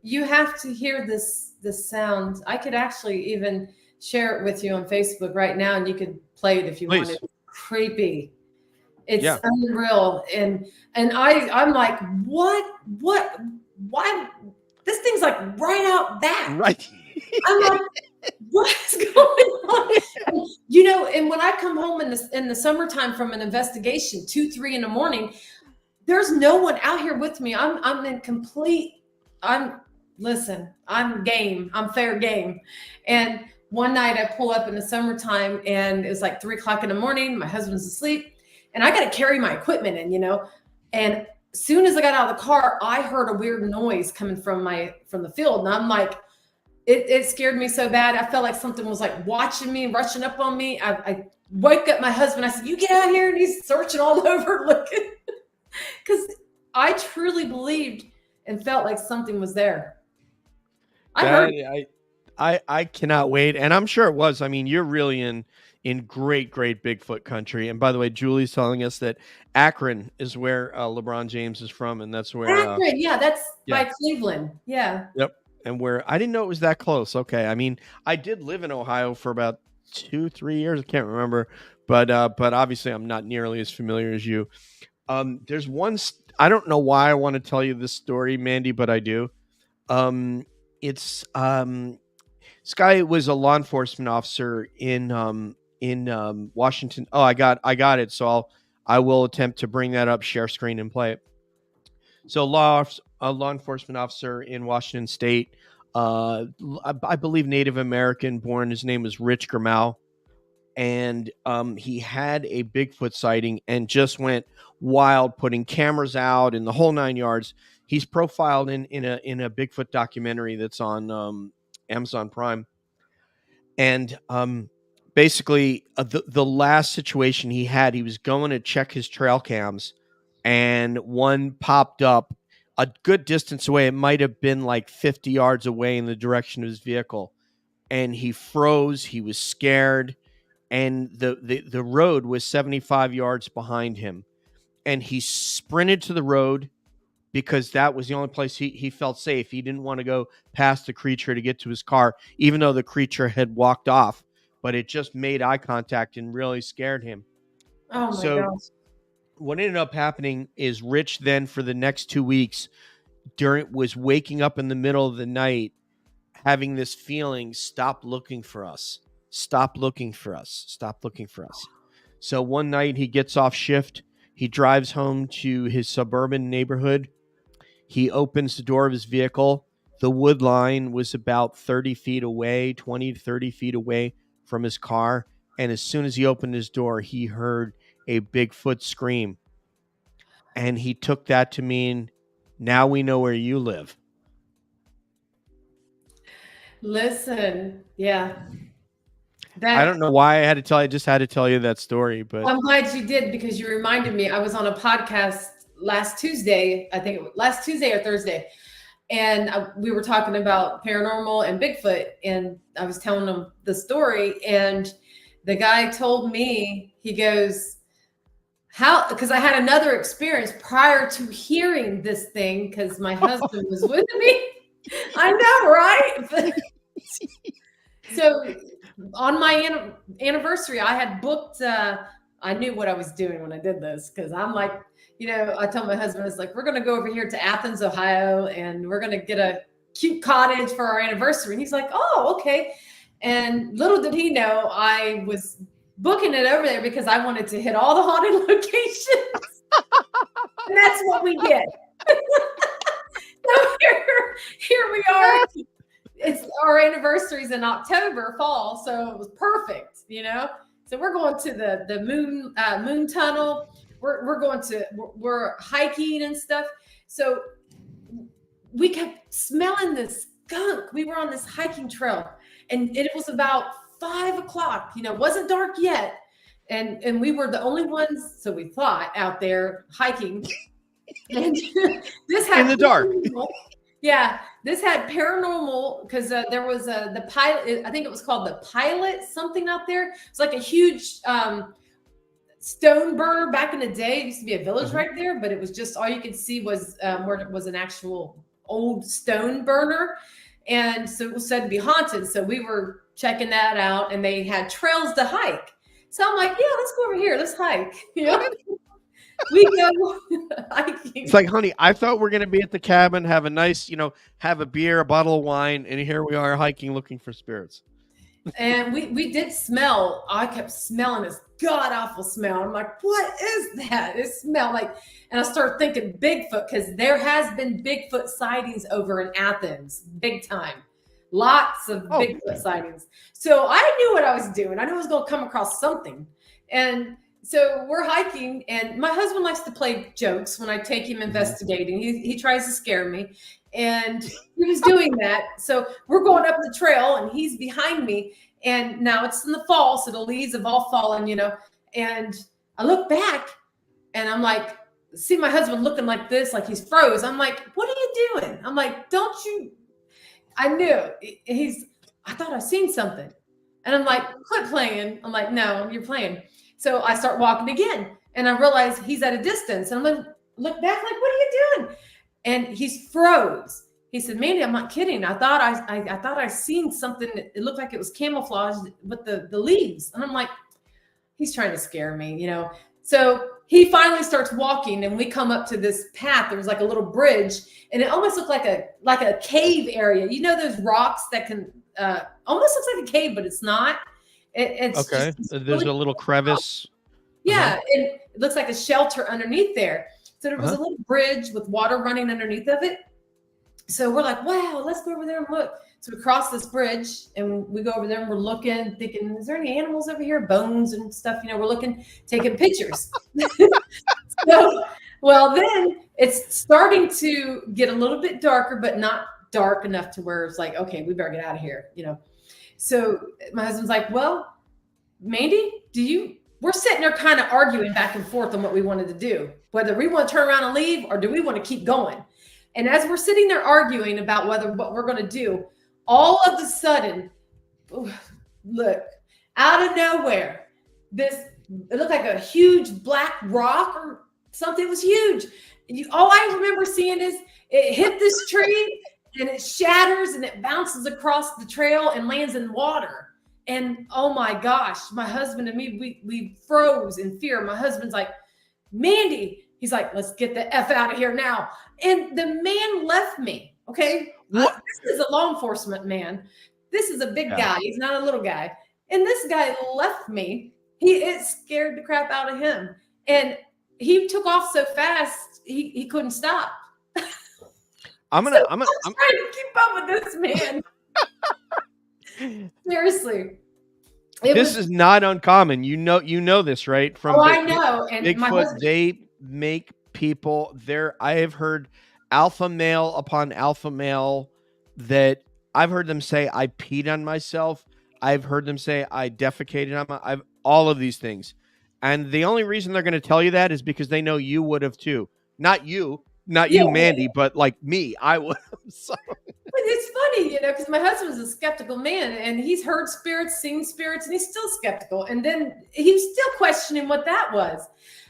you have to hear this sound. I could actually even share it with you on Facebook right now, and you could play it if you wanted. Please, It's creepy. It's yeah, unreal. And I'm like, what why this thing's like right out back. right. I'm like, what's going on? And when I come home in the summertime from an investigation, 2, 3 in the morning, there's no one out here with me. I'm in complete. I'm game. I'm fair game. And one night I pull up in the summertime, and it was like 3 o'clock in the morning. My husband's asleep, and I got to carry my equipment in, And as soon as I got out of the car, I heard a weird noise coming from the field, and I'm like, it scared me so bad. I felt like something was like watching me, rushing up on me. I woke up my husband. I said, "You get out here," and he's searching all over looking, because I truly believed and felt like something was there. I heard. I cannot wait, and I'm sure it was. I mean, you're really in great Bigfoot country. And by the way, Julie's telling us that Akron is where LeBron James is from, and that's where Akron, yeah, that's yeah, by Cleveland. Yeah. yep, and where I didn't know it was that close. Okay, I mean, I did live in Ohio for about 2, 3 years. I can't remember, but obviously I'm not nearly as familiar as you. There's one. I don't know why I want to tell you this story, Mandy, but I do. It's This guy was a law enforcement officer in Washington. Oh, I got it. So I will attempt to bring that up, share screen, and play it. So a law enforcement officer in Washington State, I believe Native American born. His name was Rich Grimal, and he had a Bigfoot sighting and just went wild, putting cameras out and the whole 9 yards. He's profiled in a Bigfoot documentary that's on Amazon Prime, and basically the last situation he had, he was going to check his trail cams, and one popped up a good distance away. It might have been like 50 yards away in the direction of his vehicle, and he froze. He was scared, and the road was 75 yards behind him, and he sprinted to the road because that was the only place he felt safe. He didn't want to go past the creature to get to his car, even though the creature had walked off, but it just made eye contact and really scared him. Oh my So gosh. what ended up happening is Rich then for the next 2 weeks was waking up in the middle of the night having this feeling, stop looking for us. Stop looking for us. Stop looking for us. So one night he gets off shift. He drives home to his suburban neighborhood. He opens the door of his vehicle. The wood line was about 30 feet away, 20 to 30 feet away from his car. And as soon as he opened his door, he heard a Bigfoot scream. And he took that to mean, now we know where you live. Listen, yeah. I don't know why I had to tell you. I just had to tell you that story. But I'm glad you did, because you reminded me. I was on a podcast last Tuesday, I think it was last Tuesday or Thursday, and we were talking about paranormal and Bigfoot, and I was telling them the story, and the guy told me, he goes, how, because I had another experience prior to hearing this thing, because my husband was with me. I know, right? So on my anniversary, I had booked, I knew what I was doing when I did this, because I'm like, I told my husband, it's like, we're going to go over here to Athens, Ohio, and we're going to get cute cottage for our anniversary. And he's like, oh, okay. And little did he know I was booking it over there because I wanted to hit all the haunted locations. And that's what we did. So here we are. It's our anniversary's in October, fall, so it was perfect, you know. So we're going to the moon tunnel. We're hiking and stuff. So we kept smelling this skunk. We were on this hiking trail, and it was about 5 o'clock. You know, it wasn't dark yet, and we were the only ones, so we thought, out there hiking. And this had in the dark. Yeah, this had paranormal because there was the pilot. I think it was called the Pilot something out there. It's like a huge stone burner back in the day. It used to be a village right there, but it was just all you could see was where it was an actual old stone burner, and so it was said to be haunted. So we were checking that out, and they had trails to hike. So I'm like, yeah, let's go over here. Let's hike. You know? We go hiking. It's like, honey, I thought we're going to be at the cabin, have a nice, you know, have a beer, a bottle of wine, and here we are hiking looking for spirits. And we did smell. I kept smelling this god awful smell. I'm like, what is that? It smelled like, and I started thinking Bigfoot, because there has been Bigfoot sightings over in Athens, big time. Lots of Bigfoot sightings. So I knew what I was doing. I knew I was going to come across something. And so we're hiking, and my husband likes to play jokes when I take him investigating. He tries to scare me, and he was doing that. So we're going up the trail, and he's behind me. And now it's in the fall, so the leaves have all fallen, you know. And I look back, and I'm like, see my husband looking like this, like he's froze. I'm like, what are you doing? I'm like, don't you? I knew. I thought I seen something. And I'm like, quit playing. I'm like, no, you're playing. So I start walking again, and I realize he's at a distance. And I'm like, look back, like, what are you doing? And he's froze. He said, Mandy, I'm not kidding. I thought I seen something. It looked like it was camouflaged with the leaves. And I'm like, he's trying to scare me, you know. So he finally starts walking, and we come up to this path. There was like a little bridge, and it almost looked like a cave area. You know, those rocks that can almost looks like a cave, but it's not. It's okay. There's a little crevice. Yeah, and it looks like a shelter underneath there. So there was a little bridge with water running underneath of it. So we're like, wow, let's go over there and look. So we cross this bridge, and we go over there, and we're looking, thinking, is there any animals over here? Bones and stuff. You know, we're looking, taking pictures. So, well, then it's starting to get a little bit darker, but not dark enough to where it's like, okay, we better get out of here, you know. So my husband's like, well, Mandy, we're sitting there kind of arguing back and forth on what we wanted to do, whether we want to turn around and leave or do we want to keep going. And as we're sitting there arguing about what we're going to do, all of a sudden, look, out of nowhere, it looked like a huge black rock or something. It was huge. All I remember seeing is it hit this tree, and it shatters, and it bounces across the trail and lands in water. And oh my gosh, my husband and me, we froze in fear. My husband's like, Mandy, he's like, let's get the F out of here now. And the man left me. Okay. This is a law enforcement man. This is a big guy. He's not a little guy. And this guy left me. It scared the crap out of him. And he took off so fast, he couldn't stop. I'm trying to keep up with this man. Seriously. This is not uncommon. You know this, right? From I know. And Bigfoot, they make people there. I have heard alpha male upon alpha male that I've heard them say, I peed on myself. I've heard them say I defecated on all of these things. And the only reason they're going to tell you that is because they know you would have too. Not you, Mandy, but like me, I would have. So. But it's funny, you know, because my husband's a skeptical man, and he's heard spirits, seen spirits, and he's still skeptical. And then he was still questioning what that was.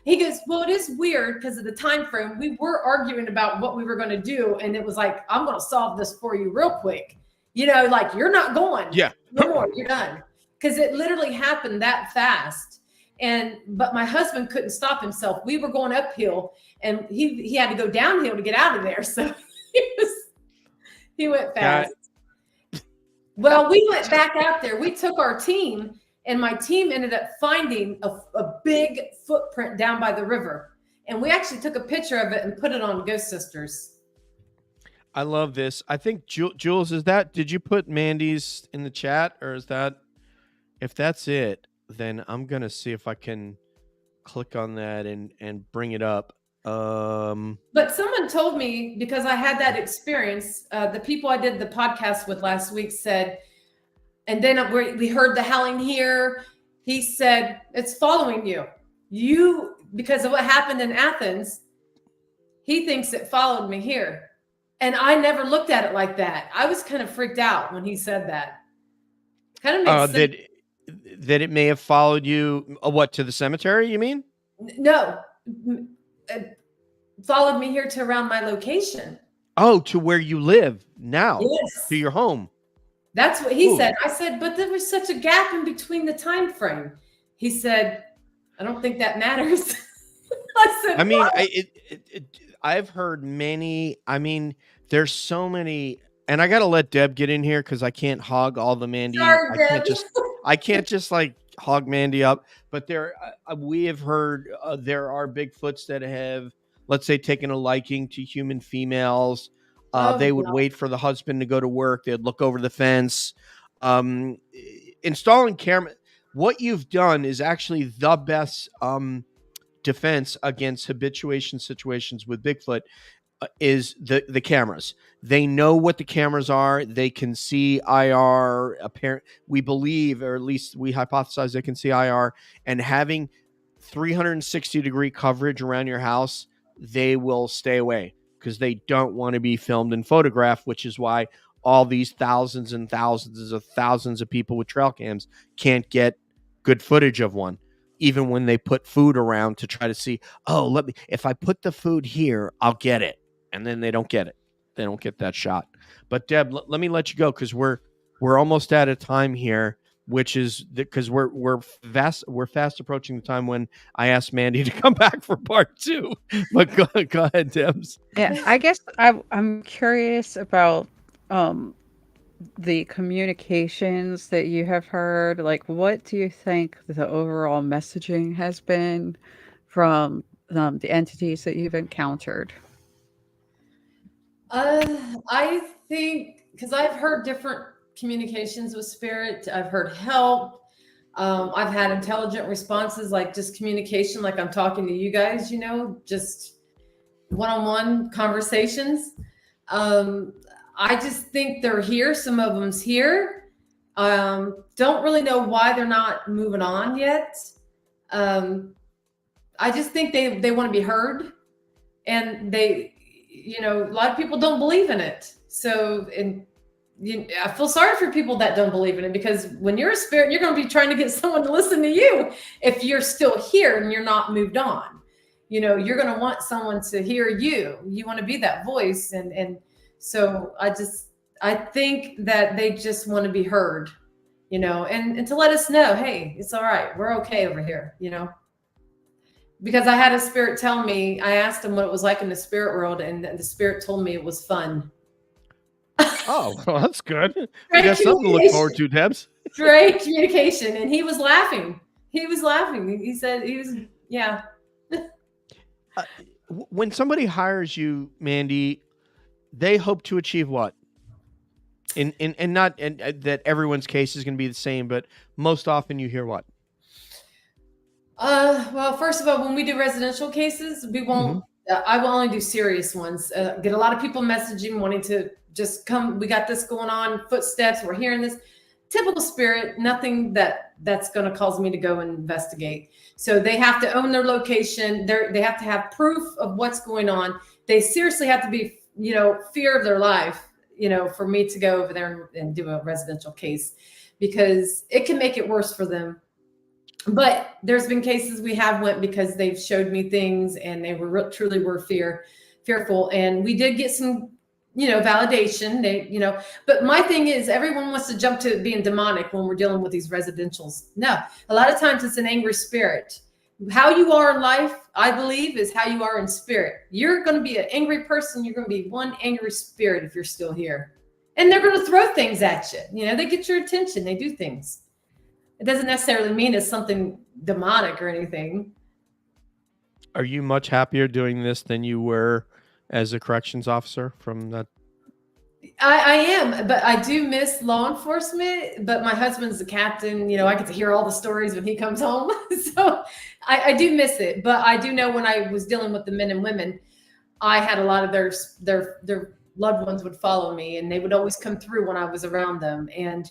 He goes, well, it is weird because of the time frame. We were arguing about what we were going to do, and it was like, I'm going to solve this for you real quick. You know, like, you're not going. Yeah. No more. You're done. Because it literally happened that fast. But my husband couldn't stop himself. We were going uphill, and he had to go downhill to get out of there. So He went fast. Well, we went back out there. We took our team, and my team ended up finding a big footprint down by the river. And we actually took a picture of it and put it on Ghost Sisters. I love this. I think Jules, did you put Mandy's in the chat, or is that, if that's it, then I'm going to see if I can click on that and bring it up. But someone told me, because I had that experience, the people I did the podcast with last week said, and then we heard the howling here. He said, it's following you. Because of what happened in Athens, he thinks it followed me here. And I never looked at it like that. I was kind of freaked out when he said that. Kind of makes sense. That it may have followed you, what, to the cemetery, you mean? No. Followed me here to around my location. Oh, to where you live now. Yes. To your home. That's what he said. I said, but there was such a gap in between the time frame. He said, I don't think that matters. I said, I mean, I've heard many. I mean, there's so many, and I got to let Deb get in here because I can't hog all the Mandy. Sorry, I can't just like hog Mandy up. But we have heard there are Bigfoots that have, let's say, taken a liking to human females. They would wait for the husband to go to work. They'd look over the fence. Installing camera. What you've done is actually the best defense against habituation situations with Bigfoot is the cameras. They know what the cameras are. They can see IR. We believe, or at least we hypothesize, they can see IR. And having 360-degree coverage around your house, they will stay away because they don't want to be filmed and photographed, which is why all these thousands and thousands of people with trail cams can't get good footage of one, even when they put food around to try to see, if I put the food here, I'll get it. And then they don't get it. They don't get that shot. But Deb, let me let you go because we're almost out of time here, which is because we're fast approaching the time when I asked Mandy to come back for part 2. But go ahead, Debs. Yeah, I guess I'm curious about the communications that you have heard. Like, what do you think the overall messaging has been from the entities that you've encountered? I think, because I've heard different communications with spirit. I've heard help. I've had intelligent responses, like just communication, like I'm talking to you guys, just one-on-one conversations. I just think they're here. Some of them's here. Don't really know why they're not moving on yet. I just think they want to be heard, and a lot of people don't believe in it. So, I feel sorry for people that don't believe in it, because when you're a spirit, you're going to be trying to get someone to listen to you. If you're still here and you're not moved on, you're going to want someone to hear you. You want to be that voice. And so I think that they just want to be heard, and to let us know, hey, it's all right. We're okay over here, because I had a spirit tell me, I asked him what it was like in the spirit world, and the spirit told me it was fun. Oh, well, that's good. We got something to look forward to, Debs. Great communication. And he was laughing. He said yeah. When somebody hires you, Mandy, they hope to achieve what? And not that everyone's case is going to be the same, but most often you hear what? Well, first of all, when we do residential cases, we won't, I will only do serious ones. Get a lot of people messaging, wanting to just come. We got this going on, footsteps. We're hearing this. Typical spirit, nothing that's going to cause me to go and investigate. So they have to own their location. They have to have proof of what's going on. They seriously have to be, fear of their life, for me to go over there and do a residential case, because it can make it worse for them. But there's been cases we have went because they've showed me things and they truly were fearful. And we did get some, validation. But my thing is, everyone wants to jump to being demonic when we're dealing with these residentials. No, a lot of times it's an angry spirit. How you are in life, I believe, is how you are in spirit. You're going to be an angry person. You're going to be one angry spirit if you're still here. and they're going to throw things at you. You know, they get your attention. They do things. It doesn't necessarily mean it's something demonic or anything. Are you much happier doing this than you were as a corrections officer from that? I am, but I do miss law enforcement. But my husband's the captain. You know, I get to hear all the stories when he comes home. So I do miss it. But I do know when I was dealing with the men and women, I had a lot of their loved ones would follow me, and they would always come through when I was around them. And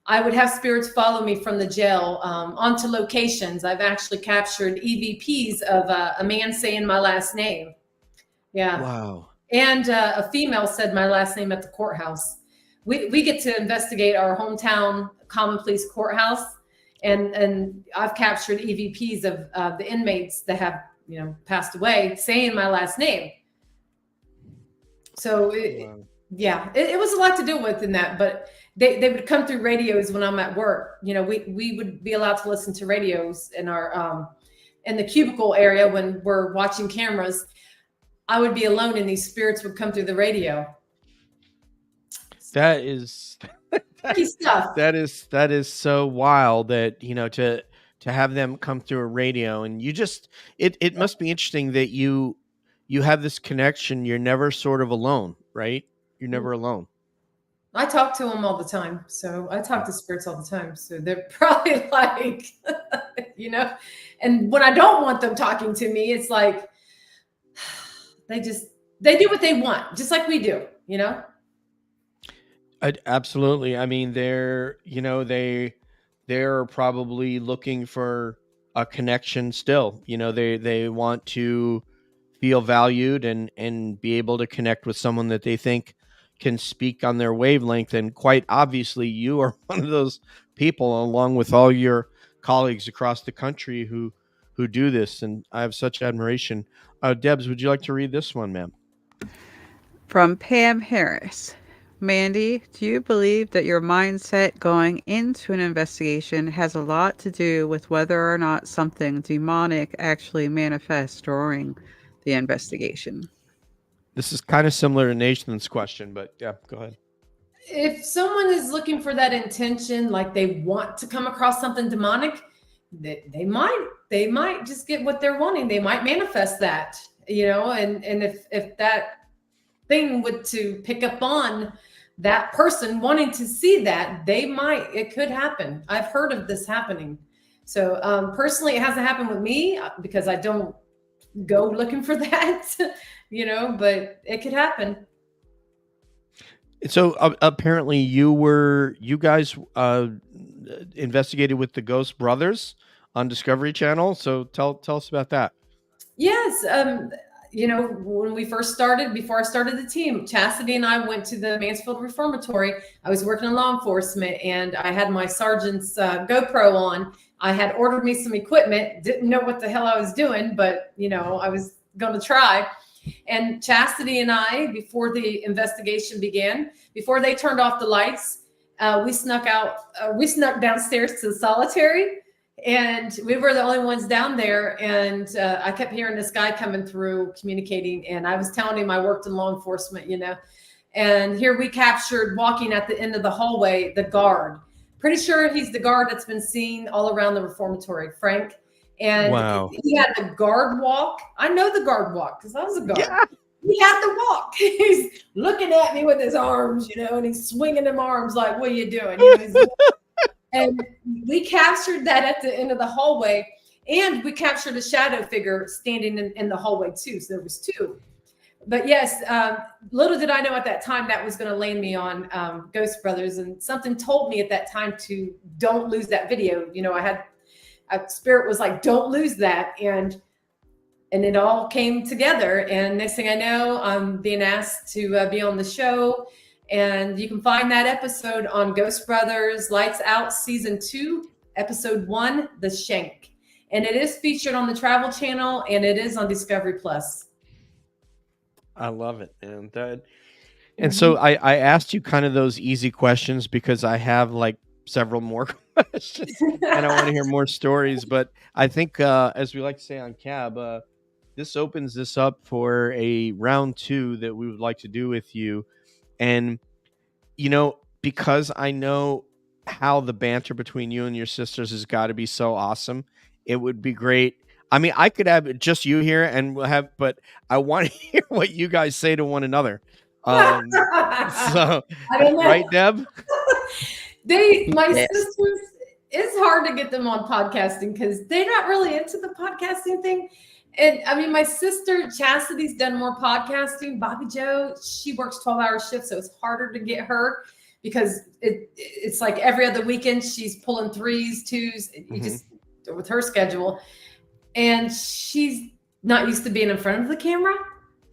I would have spirits follow me from the jail onto locations. I've actually captured EVPs of a man saying my last name. Yeah. Wow. And a female said my last name at the courthouse. We get to investigate our hometown common police courthouse, and I've captured EVPs of the inmates that have, you know, passed away saying my last name. So yeah, it was a lot to deal with in that, but they would come through radios when I'm at work. You know, we would be allowed to listen to radios in our in the cubicle area when we're watching cameras. I would be alone and these spirits would come through the radio. That is Stuff. that is so wild that, you know, to have them come through a radio, and you just it must be interesting that you have this connection. You're never sort of alone, right? You're never alone. I talk to them all the time. So I talk to spirits all the time. So they're probably like, you know, and when I don't want them talking to me, it's like, they do what they want, just like we do, you know? Absolutely. I mean, they're probably looking for a connection still. You know, they want to feel valued and be able to connect with someone that they think can speak on their wavelength. And quite obviously, you are one of those people, along with all your colleagues across the country who do this. And I have such admiration. Debs, would you like to read this one, ma'am? From Pam Harris. Mandy, do you believe that your mindset going into an investigation has a lot to do with whether or not something demonic actually manifests during the investigation? This is kind of similar to Nathan's question, but yeah, go ahead. If someone is looking for that intention, like they want to come across something demonic, they might just get what they're wanting. They might manifest that, you know, and if that thing would to pick up on that person wanting to see that, it could happen. I've heard of this happening. So personally, it hasn't happened with me because I don't go looking for that, you know, but it could happen. So apparently you guys investigated with the Ghost Brothers on Discovery Channel. So tell us about that. Yes. You know, when we first started, before I started the team, Chastity and I went to the Mansfield Reformatory. I was working in law enforcement and I had my sergeant's GoPro on. I had ordered me some equipment, didn't know what the hell I was doing, but, you know, I was going to try. And Chastity and I, before the investigation began, before they turned off the lights, we snuck downstairs to the solitary. And we were the only ones down there. And I kept hearing this guy coming through communicating. And I was telling him I worked in law enforcement, you know. And here we captured walking at the end of the hallway, the guard. Pretty sure he's the guard that's been seen all around the reformatory, Frank. And wow. He had the guard walk. I know the guard walk because I was a guard. Yeah. He had the walk. He's looking at me with his arms, you know, and he's swinging them arms like, what are you doing? You know, and we captured that at the end of the hallway. And we captured a shadow figure standing in the hallway too. So there was two. But yes, little did I know at that time that was going to land me on Ghost Brothers. And something told me at that time to don't lose that video. You know, a spirit was like, don't lose that. And it all came together. And next thing I know, I'm being asked to be on the show. And you can find that episode on Ghost Brothers Lights Out Season 2, Episode 1, The Shank. And it is featured on the Travel Channel and it is on Discovery Plus. I love it, man. And so I asked you kind of those easy questions because I have like several more questions and I want to hear more stories. But I think, as we like to say on CAB, this opens this up for a round 2 that we would like to do with you. And, because I know how the banter between you and your sisters has got to be so awesome, it would be great. I mean, I could have just you here and we'll have, but I want to hear what you guys say to one another. So, I don't know. right, Deb? My Yes. sisters, it's hard to get them on podcasting because they're not really into the podcasting thing. And I mean, my sister Chastity's done more podcasting. Bobby Joe, she works 12-hour shifts, so it's harder to get her because it's like every other weekend she's pulling 3s, 2s. You just with her schedule, and she's not used to being in front of the camera,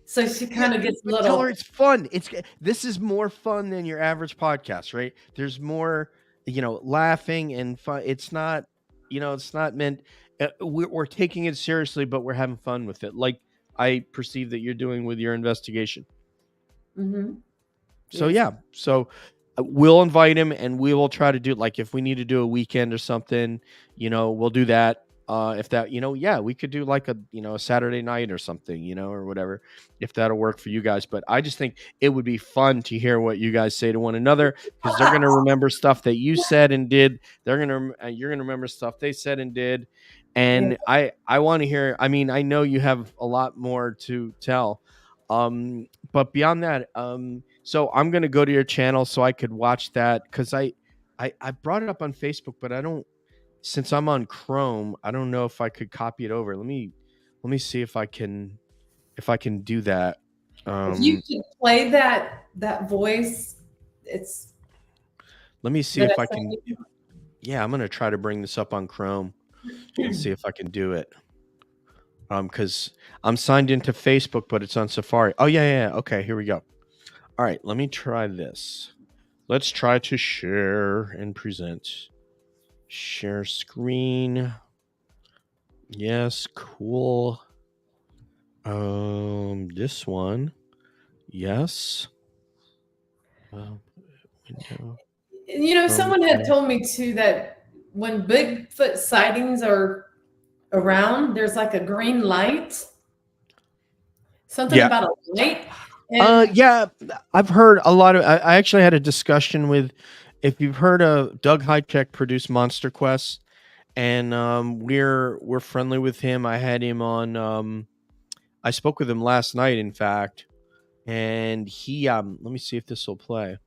so she kind of gets a little. Tell her it's fun. This is more fun than your average podcast, right? There's more, laughing and fun. It's not, it's not meant. We're taking it seriously, but we're having fun with it. Like I perceive that you're doing with your investigation. Mm-hmm. So yeah, we'll invite him and we will try to do, like, if we need to do a weekend or something, we'll do that. If that, we could do like a Saturday night or something, or whatever, if that'll work for you guys. But I just think it would be fun to hear what you guys say to one another, because they're going to remember stuff that you said and did. You're going to remember stuff they said and did. And I want to hear, I mean, I know you have a lot more to tell. But beyond that, so I'm going to go to your channel so I could watch that, because I brought it up on Facebook, but since I'm on Chrome, I don't know if I could copy it over. Let me see if I can do that. If you could play that voice, it's. Let me see if I can. Yeah, I'm gonna try to bring this up on Chrome and see if I can do it. Because I'm signed into Facebook, but it's on Safari. Oh yeah. Okay, here we go. All right, let me try this. Let's try to share and present. Share screen. Yes, cool. This one. Yes. Window. Someone had told me too that when Bigfoot sightings are around, there's like a green light. Something about a light. Yeah, I've heard a lot of. I actually had a discussion with, if you've heard of Doug Highcheck produced Monster Quest, and we're friendly with him. I had him on. I spoke with him last night, in fact, and he. Let me see if this will play.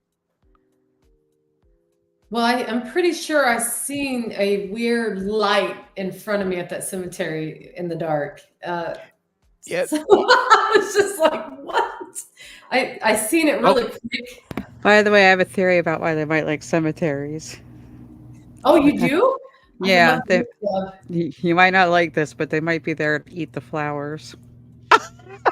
Well, I'm pretty sure I've seen a weird light in front of me at that cemetery in the dark. Yeah. So I was just like, what? I seen it really quick. By the way, I have a theory about why they might like cemeteries. Oh, you do? Yeah. You might not like this, but they might be there to eat the flowers.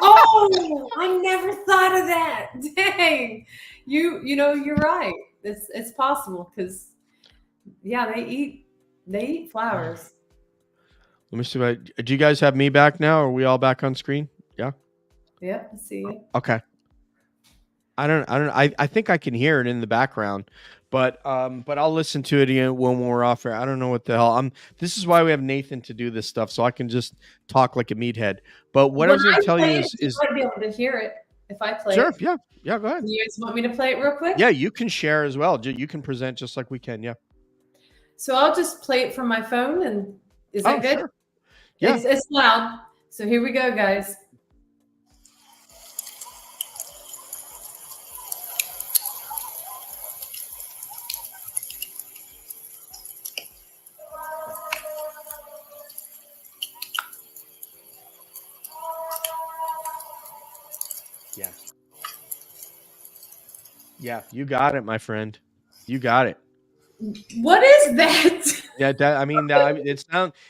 Oh, I never thought of that. Dang. You're right. It's possible because, yeah, they eat flowers. Let me see. Do you guys have me back now? Are we all back on screen? Yeah. Yep, I see you. Okay. I think I can hear it in the background, but I'll listen to it again when we're off air. I don't know what the hell. This is why we have Nathan to do this stuff, so I can just talk like a meathead. But what I was going to tell you is you might be able to hear it if I play. Sure. It. Yeah. Go ahead. You guys want me to play it real quick? Yeah, you can share as well. You can present just like we can. Yeah. So I'll just play it from my phone, and is that good? Sure. Yeah. It's loud. So here we go, guys. Yeah. Yeah, you got it, my friend. You got it. What is that? Yeah,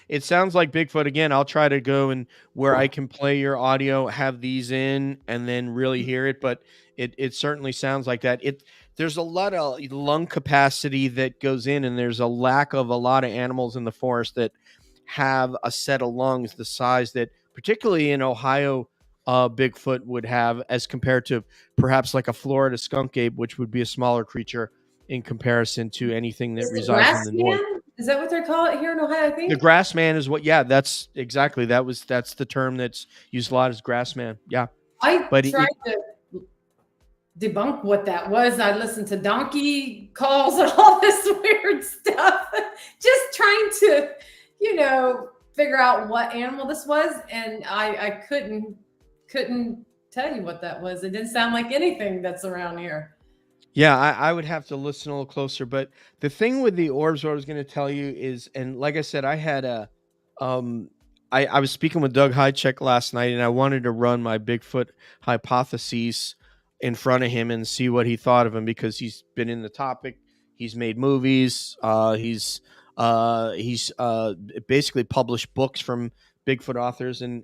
it sounds like Bigfoot again. I'll try to go and where I can play your audio, have these in, and then really hear it. But it certainly sounds like that. There's a lot of lung capacity that goes in, and there's a lack of a lot of animals in the forest that have a set of lungs the size that, particularly in Ohio, Bigfoot would have, as compared to perhaps like a Florida skunk ape, which would be a smaller creature in comparison to anything that resides in the north. Is that what they call it here in Ohio? I think the grass man is what. Yeah, that's exactly. That's the term that's used a lot as grass man. Yeah. I tried to debunk what that was. I listened to donkey calls and all this weird stuff, just trying to, figure out what animal this was. And I couldn't tell you what that was. It didn't sound like anything that's around here. Yeah, I would have to listen a little closer. But the thing with the orbs, what I was going to tell you is, and like I said, I had um, I was speaking with Doug Hychek last night, and I wanted to run my Bigfoot hypotheses in front of him and see what he thought of him, because he's been in the topic. He's made movies. He's basically published books from Bigfoot authors, and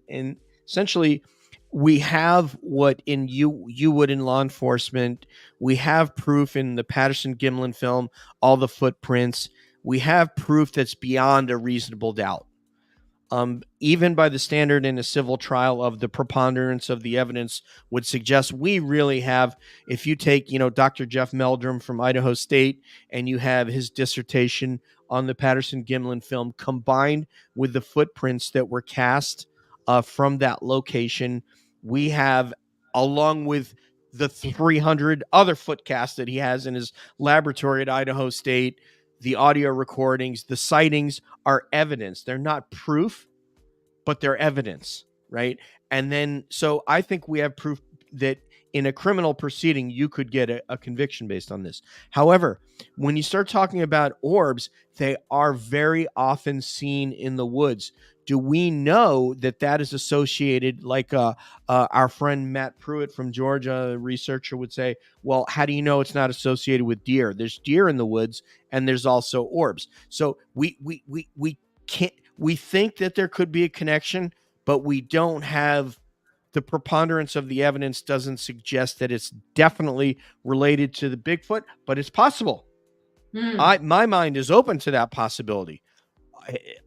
essentially we have what in you would in law enforcement. We have proof in the Patterson Gimlin film, all the footprints. We have proof that's beyond a reasonable doubt. Even by the standard in a civil trial of the preponderance of the evidence would suggest we really have, if you take, Dr. Jeff Meldrum from Idaho State and you have his dissertation on the Patterson Gimlin film combined with the footprints that were cast from that location, we have, along with the 300 other foot casts that he has in his laboratory at Idaho State, the audio recordings, the sightings are evidence. They're not proof, but they're evidence, right? And then, so I think we have proof that in a criminal proceeding, you could get a conviction based on this. However, when you start talking about orbs, they are very often seen in the woods. Do we know that that is associated, like our friend Matt Pruitt from Georgia, a researcher, would say, well, how do you know it's not associated with deer? There's deer in the woods, and there's also orbs. So we can't, we think that there could be a connection, but we don't have the preponderance of the evidence doesn't suggest that it's definitely related to the Bigfoot, but it's possible. My mind is open to that possibility.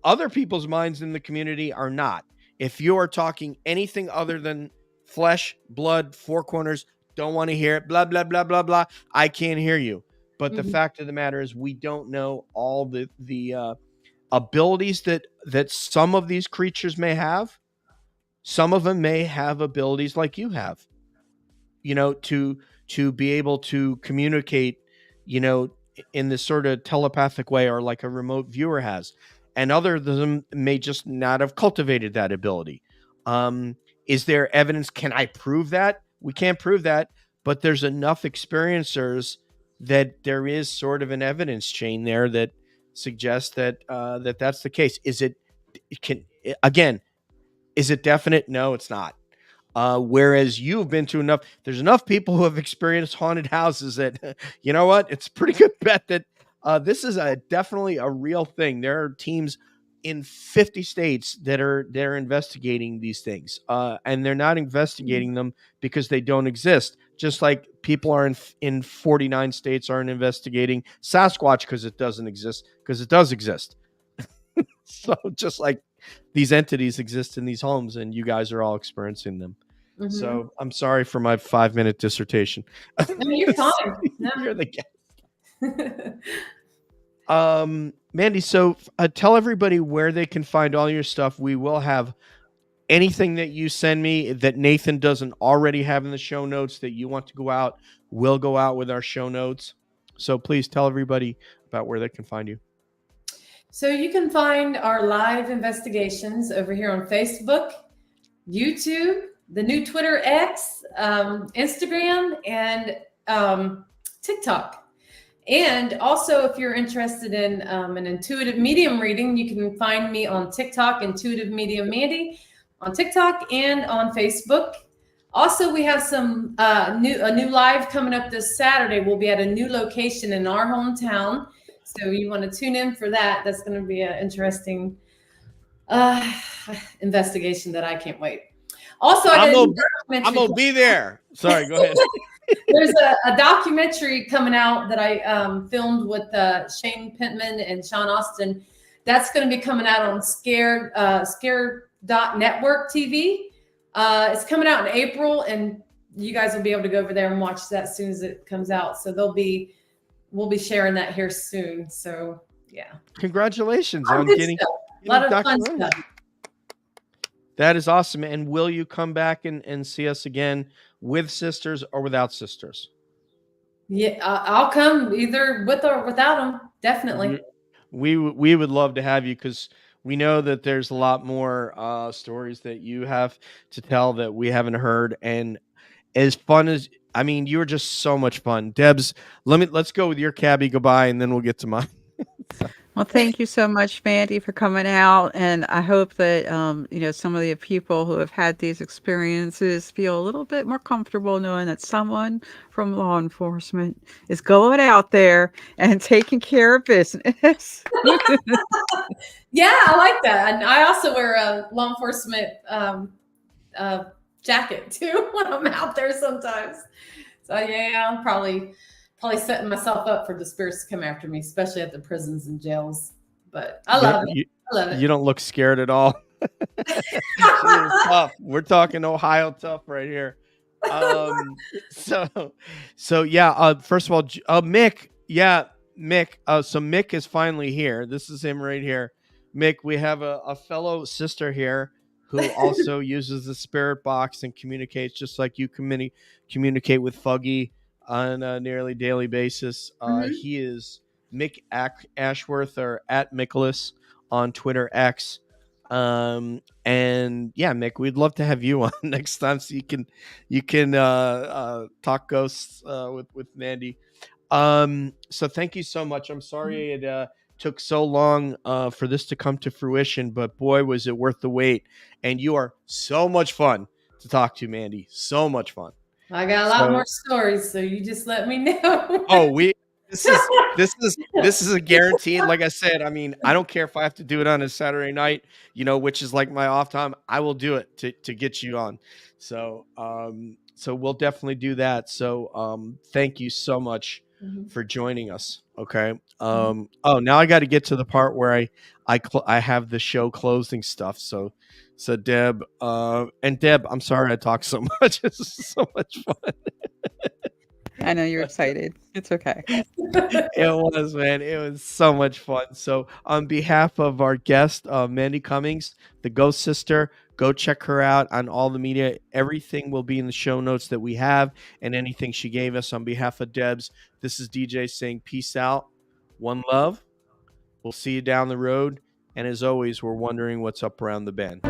Other people's minds in the community are not. If you are talking anything other than flesh, blood, four corners, don't want to hear it, blah, blah, blah, blah, blah, I can't hear you. But the fact of the matter is we don't know all the abilities that some of these creatures may have. Some of them may have abilities like you have, to be able to communicate, in this sort of telepathic way, or like a remote viewer has. And other of them may just not have cultivated that ability. Is there evidence? Can I prove that? We can't prove that, but there's enough experiencers that there is sort of an evidence chain there that suggests that that's the case. Is it definite? No, it's not. Whereas you've been to enough, there's enough people who have experienced haunted houses that, you know what? It's a pretty good bet that this is definitely a real thing. There are teams in 50 states they're investigating these things, and they're not investigating them because they don't exist. Just like people are in 49 states aren't investigating Sasquatch because it doesn't exist, because it does exist. So just like these entities exist in these homes, and you guys are all experiencing them. So I'm sorry for my 5-minute dissertation. No, you're fine. No. You're the guest. Mandy, so tell everybody where they can find all your stuff. We will have anything that you send me that Nathan doesn't already have in the show notes that you want to go out, will go out with our show notes. So please tell everybody about where they can find you. So you can find our live investigations over here on Facebook, YouTube, the new Twitter X, Instagram, and TikTok. And also, if you're interested in an intuitive medium reading, you can find me on TikTok, Intuitive Medium Mandy, on TikTok and on Facebook. Also, we have some a new live coming up this Saturday. We'll be at a new location in our hometown. So you want to tune in for that. That's going to be an interesting investigation that I can't wait. Also, I'm going to be there. Sorry, go ahead. There's a documentary coming out that I filmed with Shane Pittman and Sean Austin. That's going to be coming out on Scare.network TV. It's coming out in April, and you guys will be able to go over there and watch that as soon as it comes out. So we'll be sharing that here soon. So yeah. Congratulations on getting a lot of fun stuff. That is awesome. And will you come back and see us again with sisters or without sisters? Yeah, I'll come either with or without them. Definitely. We would love to have you because we know that there's a lot more stories that you have to tell that we haven't heard. And as fun as I mean, you were just so much fun. Debs, let's go with your cabbie goodbye and then we'll get to mine. So, Well, thank you so much, Mandy, for coming out, and I hope that some of the people who have had these experiences feel a little bit more comfortable knowing that someone from law enforcement is going out there and taking care of business. Yeah, I like that. And I also wear a law enforcement uh, jacket too when I'm out there sometimes. So yeah, I'm probably setting myself up for the spirits to come after me, especially at the prisons and jails. But I yeah, love it. I love you it. don't look scared at all. She is tough. We're talking Ohio tough right here. Um, so, so yeah. First of all, Mick, yeah, Mick. So Mick is finally here. This is him right here. Mick, we have a fellow sister here who also uses the spirit box and communicates just like you communicate with Fuggy on a nearly daily basis. Mhm. He is Mick Ashworth or at Mickolas on Twitter X. And yeah, Mick, we'd love to have you on next time so you can talk ghosts with Mandy. So thank you so much. I'm sorry it took so long for this to come to fruition, but boy, was it worth the wait. And you are so much fun to talk to, Mandy. So much fun. I got a lot more So stories, so you just let me know. oh, we this is a guarantee. Like I said, I mean, I don't care if I have to do it on a Saturday night, which is like my off time. I will do it to get you on. So we'll definitely do that. So thank you so much Mhm. for joining us. Okay. Mhm. Oh, now I got to get to the part where I have the show closing stuff. So Deb, and Deb, I'm sorry I talk so much. This is so much fun. I know you're excited. It's okay. It was, man. It was so much fun. So, on behalf of our guest, Mandy Cummings, the Ghost Sister, go check her out on all the media. Everything will be in the show notes that we have and anything she gave us. On behalf of Debs, this is DJ saying peace out. One love. We'll see you down the road. And as always, we're wondering what's up around the bend.